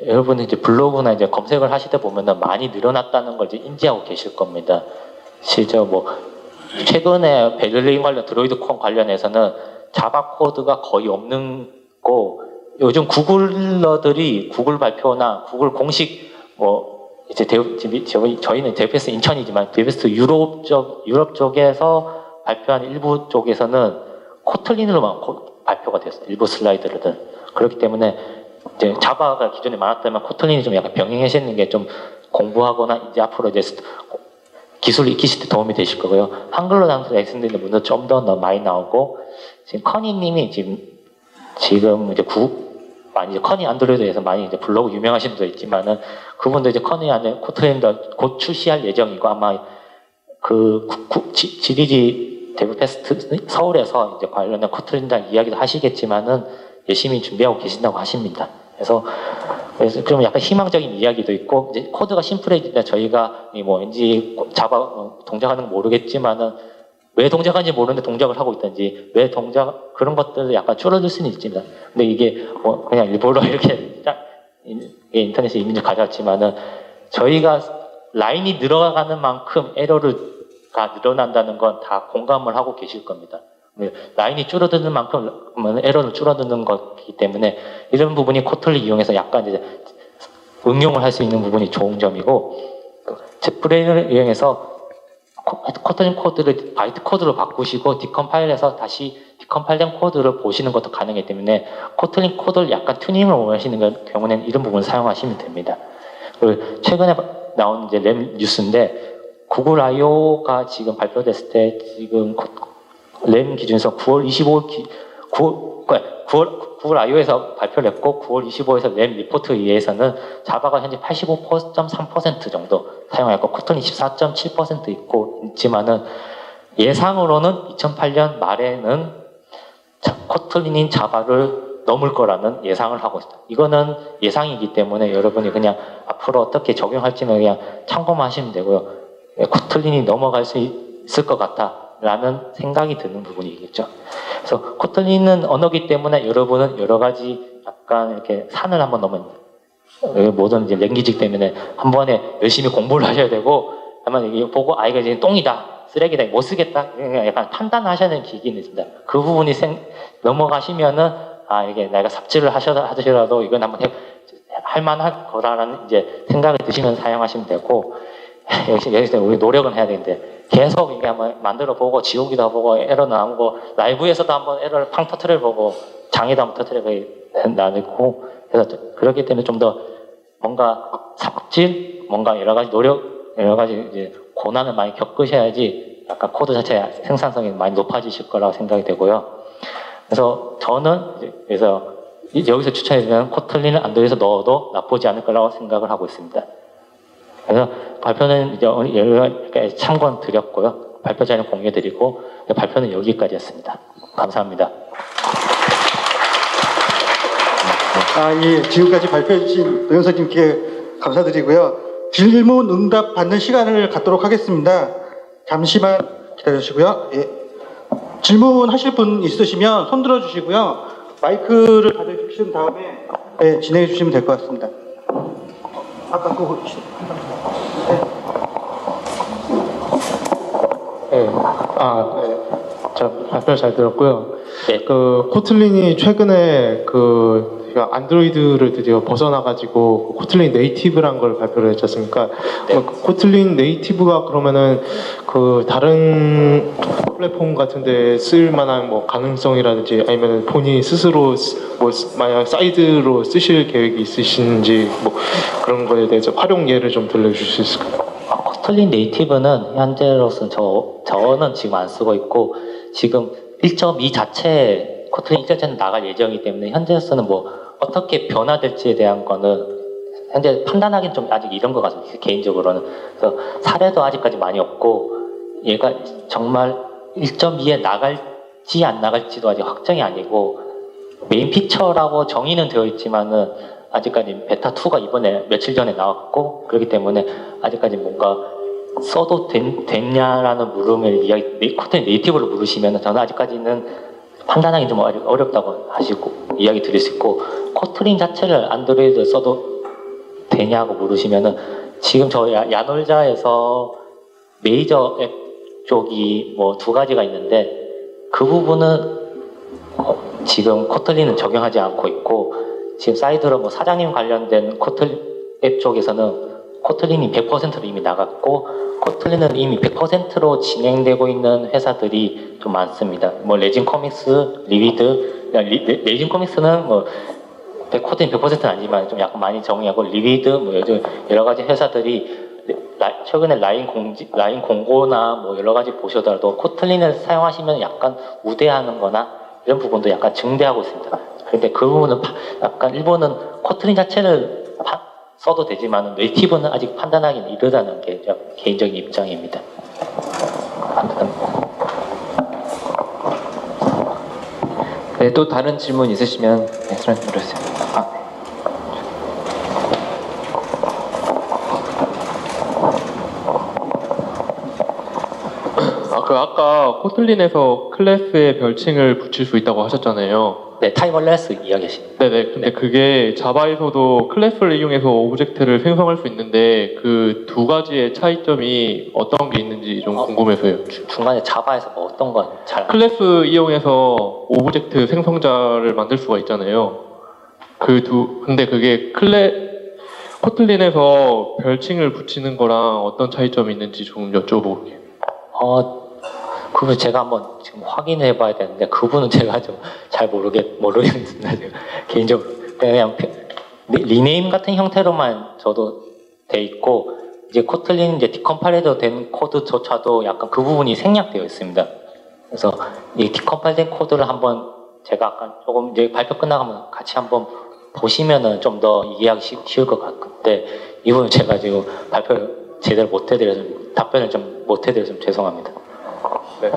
여러분이 이제 블로그나 이제 검색을 하시다 보면은 많이 늘어났다는 걸 이제 인지하고 계실 겁니다. 실제로 뭐 최근에 베를린 관련 드로이드 콘 관련해서는 자바 코드가 거의 없는 거 요즘 구글러들이 구글 발표나 구글 공식 뭐 이제 저희는 데브패스 인천이지만 데브패스 유럽 쪽에서 발표한 일부 쪽에서는 코틀린으로만 발표가 됐어요. 일부 슬라이드들은. 그렇기 때문에 이제 자바가 기존에 많았다면 코틀린이 좀 약간 병행하시는 게 좀 공부하거나 이제 앞으로 이제 기술을 익히실 때 도움이 되실 거고요. 한글로 당선 엑스텐드 문도 좀 더 많이 나오고 지금 커니님이 지금 이제 많이 이제 커니 안드로이드에서 많이 이제 블로그 유명하신 분도 있지만은 그분도 이제 커니 안에 코틀린도 곧 출시할 예정이고 아마 그 GDG 데브 페스트 서울에서 이제 관련된 코틀린이랑 이야기도 하시겠지만은 열심히 준비하고 계신다고 하십니다. 그래서 좀 약간 희망적인 이야기도 있고 이제 코드가 심플해지니까 저희가 뭐 왠지 자바 동작하는 건 모르겠지만은 왜 동작하는지 모르는데 동작을 하고 있든지 왜 동작 그런 것들을 약간 줄어들 수는 있습니다. 근데 이게 뭐 그냥 일부러 이렇게 인터넷에 이미지 가져왔지만은 저희가 라인이 늘어가는 만큼 에러가 늘어난다는 건 다 공감을 하고 계실 겁니다. 라인이 줄어드는 만큼 에러는 줄어드는 거기 때문에 이런 부분이 코틀린 이용해서 약간 이제 응용을 할 수 있는 부분이 좋은 점이고 젯브레인을 이용해서 코틀린 코드를 바이트 코드로 바꾸시고 디컴파일해서 다시 디컴파일된 코드를 보시는 것도 가능하기 때문에 코틀린 코드를 약간 튜닝을 원하시는 경우는 이런 부분을 사용하시면 됩니다. 그리고 최근에 나온 이제 램 뉴스인데 구글 I/O가 지금 발표됐을 때 지금 램 기준에서 9월 25일 구글 I/O에서 발표를 했고 9월 25일에서 램 리포트에 의해서는 자바가 현재 85.3% 정도 사용하였고 코틀린 14.7% 있지만은 예상으로는 2008년 말에는 코틀린인 자바를 넘을 거라는 예상을 하고 있습니다. 이거는 예상이기 때문에 여러분이 그냥 앞으로 어떻게 적용할지는 그냥 참고만 하시면 되고요. 코틀린이 넘어갈 수 있을 것 같다. 라는 생각이 드는 부분이겠죠. 그래서 코틀린은 언어기 때문에 여러분은 여러 가지 약간 이렇게 산을 한번 넘은 모든 이제 랭귀지 때문에 한 번에 열심히 공부를 하셔야 되고 아마 이게 보고 이거 이제 똥이다, 쓰레기다, 못 쓰겠다 약간 판단하셔야 되는 기기는 있습니다. 그 부분이 넘어가시면은 이게 내가 삽질을 하더라도 이건 한번 할만할 거라는 이제 생각을 드시면 사용하시면 되고 여기서 우리 노력은 해야 되는데 계속 이게 한번 만들어 보고 지우기도 보고 에러 나오고 라이브에서도 한번 에러를 팡 터트려 보고 장애도 한번 터트려 나고 그래서 그렇기 때문에 좀 더 뭔가 삽질 뭔가 여러 가지 노력 여러 가지 이제 고난을 많이 겪으셔야지 약간 코드 자체 생산성이 많이 높아지실 거라고 생각이 되고요. 그래서 저는 그래서 여기서 추천해주면 코틀린을 안드로이드에서 넣어도 나쁘지 않을 거라고 생각을 하고 있습니다. 그래서 발표는 이제 여러 가지 참고는 드렸고요. 발표 자료 공유드리고 발표는 여기까지였습니다. 감사합니다. 예, 지금까지 발표해주신 노영석님께 감사드리고요. 질문 응답 받는 시간을 갖도록 하겠습니다. 잠시만 기다려주시고요. 예. 질문하실 분 있으시면 손 들어주시고요. 마이크를 받아주신 다음에 진행해 주시면 될 것 같습니다. 아까 그거 저 발표 잘 들었고요. 네. 그 코틀린이 최근에 그 안드로이드를 드디어 벗어나가지고 코틀린 네이티브란 걸 발표를 했지 않습니까? 네. 그 코틀린 네이티브가 그러면은 그 다른 플랫폼 같은데 쓸 만한 뭐 가능성이라든지 아니면 본인 스스로 뭐 만약 사이드로 쓰실 계획이 있으신지 뭐 그런 거에 대해서 활용 예를 좀 들려주실 수 있을까요? 코틀린 네이티브는 현재로서는 저는 지금 안 쓰고 있고 지금 1.2 자체 코틀린 1.2는 나갈 예정이기 때문에 현재로서는 뭐 어떻게 변화될지에 대한 거는 현재 판단하기는 좀 아직 이런 것 같습니다. 개인적으로는. 그래서 사례도 아직까지 많이 없고 얘가 정말 1.2에 나갈지 안 나갈지도 아직 확정이 아니고 메인 피처라고 정의는 되어 있지만은 아직까지 베타2가 이번에 며칠 전에 나왔고 그렇기 때문에 아직까지 뭔가 써도 됐냐라는 물음을 코틀린 네이티브로 물으시면 저는 아직까지는 판단하기 좀 어렵다고 하시고 이야기 드릴 수 있고 코틀린 자체를 안드로이드 써도 되냐고 물으시면은 지금 저 야놀자에서 메이저 앱 쪽이 뭐 2가지가 있는데 그 부분은 지금 코틀린은 적용하지 않고 있고 지금 사이드로 뭐 사장님 관련된 코틀린 앱 쪽에서는 코틀린이 100%로 이미 나갔고 코틀린은 이미 100%로 진행되고 있는 회사들이 좀 많습니다. 뭐 레진 코믹스, 리위드, 레진 코믹스는 뭐 코틀린 100%는 아니지만 좀 약간 많이 정의하고 리위드 뭐 요즘 여러 가지 회사들이 최근에 라인 공고나 뭐 여러 가지 보셔도 코틀린을 사용하시면 약간 우대하는 거나 이런 부분도 약간 증대하고 있습니다. 근데 그 부분은 약간 일본은 코틀린 자체를 써도 되지만 네이티브는 아직 판단하기는 이르다는 게 제 개인적인 입장입니다. 네, 또 다른 질문 있으시면 네, 손 들어주세요. 아까 코틀린에서 클래스에 별칭을 붙일 수 있다고 하셨잖아요. 네, 타이머레스 이야기하십니다. 네네. 근데 그게 자바에서도 클래스를 이용해서 오브젝트를 생성할 수 있는데 그 두 가지의 차이점이 어떤 게 있는지 좀 궁금해서요. 중간에 자바에서 뭐 어떤 건 잘 클래스 이용해서 오브젝트 생성자를 만들 수가 있잖아요. 근데 그게 코틀린에서 별칭을 붙이는 거랑 어떤 차이점이 있는지 좀 여쭤볼게요. 그분 제가 한번 지금 확인해 봐야 되는데 그분은 제가 좀 잘 모르겠습니다. 제가 개인적으로 그냥 리네임 같은 형태로만 저도 돼 있고 이제 코틀린 이제 디컴파일드 된 코드조차도 약간 그 부분이 생략되어 있습니다. 그래서 이 디컴파일된 코드를 한번 제가 아까 조금 이제 발표 끝나가면 같이 한번 보시면은 좀 더 이해하기 쉬울 것 같은데 이 부분 제가 지금 발표를 제대로 못 해드려서 답변을 좀 못 해드려서 죄송합니다. 네.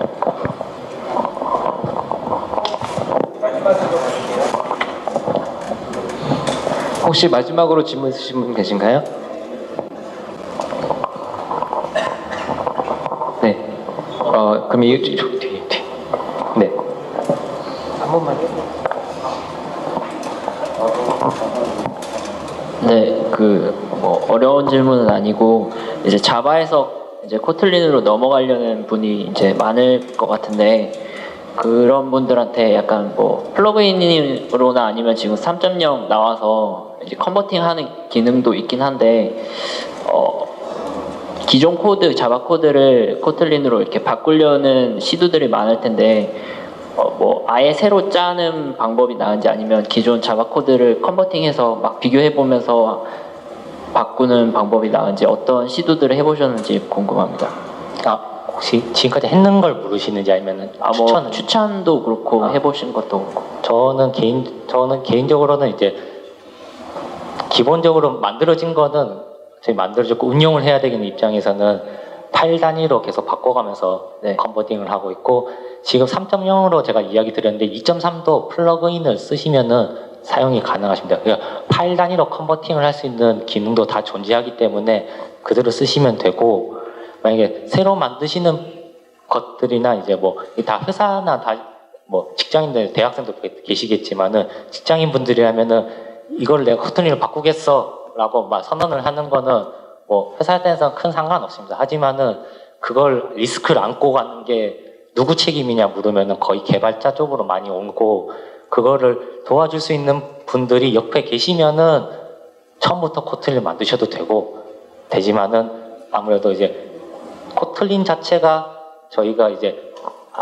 혹시 마지막으로 질문 있으신 분 계신가요? 네. 그럼 이쪽 뒤에. 네. 한 번만. 네, 뭐 어려운 질문은 아니고 이제 자바에서 이제 코틀린으로 넘어가려는 분이 이제 많을 것 같은데 그런 분들한테 약간 뭐 플러그인으로나 아니면 지금 3.0 나와서 이제 컨버팅하는 기능도 있긴 한데 기존 코드 자바 코드를 코틀린으로 이렇게 바꾸려는 시도들이 많을 텐데 뭐 아예 새로 짜는 방법이 나은지 아니면 기존 자바 코드를 컨버팅해서 막 비교해 보면서 바꾸는 방법이 나은지 어떤 시도들을 해보셨는지 궁금합니다. 혹시 지금까지 했는 걸 물으시는지 아니면 뭐 추천도 그렇고 해보신 것도 그렇고. 저는 개인적으로는 이제 기본적으로 만들어진 거는 저희 만들어졌고 운용을 해야 되는 입장에서는 파일 단위로 계속 바꿔가면서 네. 컨버팅을 하고 있고 지금 3.0으로 제가 이야기 드렸는데 2.3도 플러그인을 쓰시면은 사용이 가능하십니다. 그러니까 파일 단위로 컨버팅을 할 수 있는 기능도 다 존재하기 때문에 그대로 쓰시면 되고 만약에 새로 만드시는 것들이나 이제 뭐 다 회사나 다 뭐 직장인들 대학생도 계시겠지만은 직장인 분들이라면은 이걸 내가 코틀린을 바꾸겠어라고 막 선언을 하는 거는 뭐 회사에 대해서는 큰 상관없습니다. 하지만은 그걸 리스크를 안고 가는 게 누구 책임이냐 물으면은 거의 개발자 쪽으로 많이 오고 그거를 도와줄 수 있는 분들이 옆에 계시면은 처음부터 코틀린 만드셔도 되지만은 아무래도 이제 코틀린 자체가 저희가 이제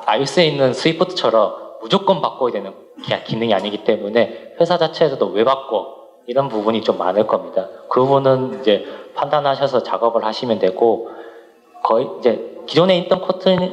iOS에 있는 스위프트처럼 무조건 바꿔야 되는 기능이 아니기 때문에 회사 자체에서도 왜 바꿔 이런 부분이 좀 많을 겁니다. 그 부분은 이제 판단하셔서 작업을 하시면 되고 거의 이제 기존에 있던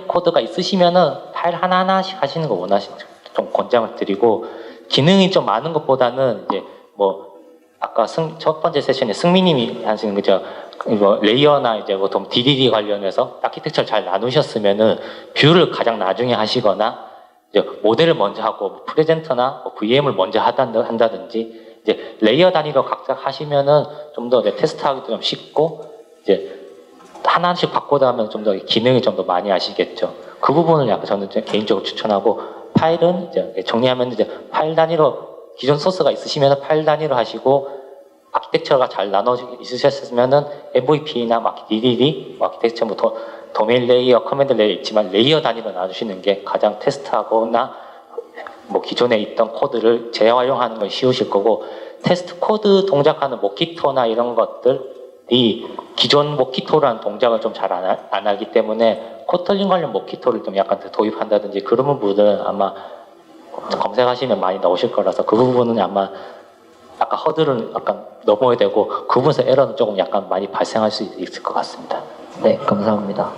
코드가 있으시면은 파일 하나하나씩 하시는 거 원하시면 좀 권장을 드리고 기능이 좀 많은 것보다는 이제 뭐 아까 첫 번째 세션에 승민님이 하시는 거죠. 뭐 레이어나 이제 보통 DDD 관련해서 아키텍처를 잘 나누셨으면은 뷰를 가장 나중에 하시거나 이제 모델을 먼저 하고 프레젠터나 VM을 먼저 한다든지 이제 레이어 단위로 각자 하시면은 좀 더 테스트하기도 좀 쉽고 이제 하나씩 바꾸다 하면 좀 더 기능이 좀 더 많이 아시겠죠. 그 부분을 약간 저는 개인적으로 추천하고 파일은 이제 정리하면 이제 파일 단위로 기존 소스가 있으시면 파일 단위로 하시고 아키텍처가 잘 나눠져 있으셨으면은 MVP나 DDD, 아키텍처 뭐 도메인 레이어, 커맨드 레이어 있지만 레이어 단위로 나누시는 게 가장 테스트하거나 뭐 기존에 있던 코드를 재활용하는 건 쉬우실 거고 테스트 코드 동작하는 모키토나 이런 것들 이 기존 모키토라는 동작을 좀 잘 안 하기 때문에 코틀린 관련 모키토를 좀 약간 더 도입한다든지 그런 부분들은 아마 검색하시면 많이 나오실 거라서 그 부분은 아마 약간 허들은 약간 넘어야 되고 그 부분에서 에러는 조금 약간 많이 발생할 수 있을 것 같습니다. 네, 감사합니다.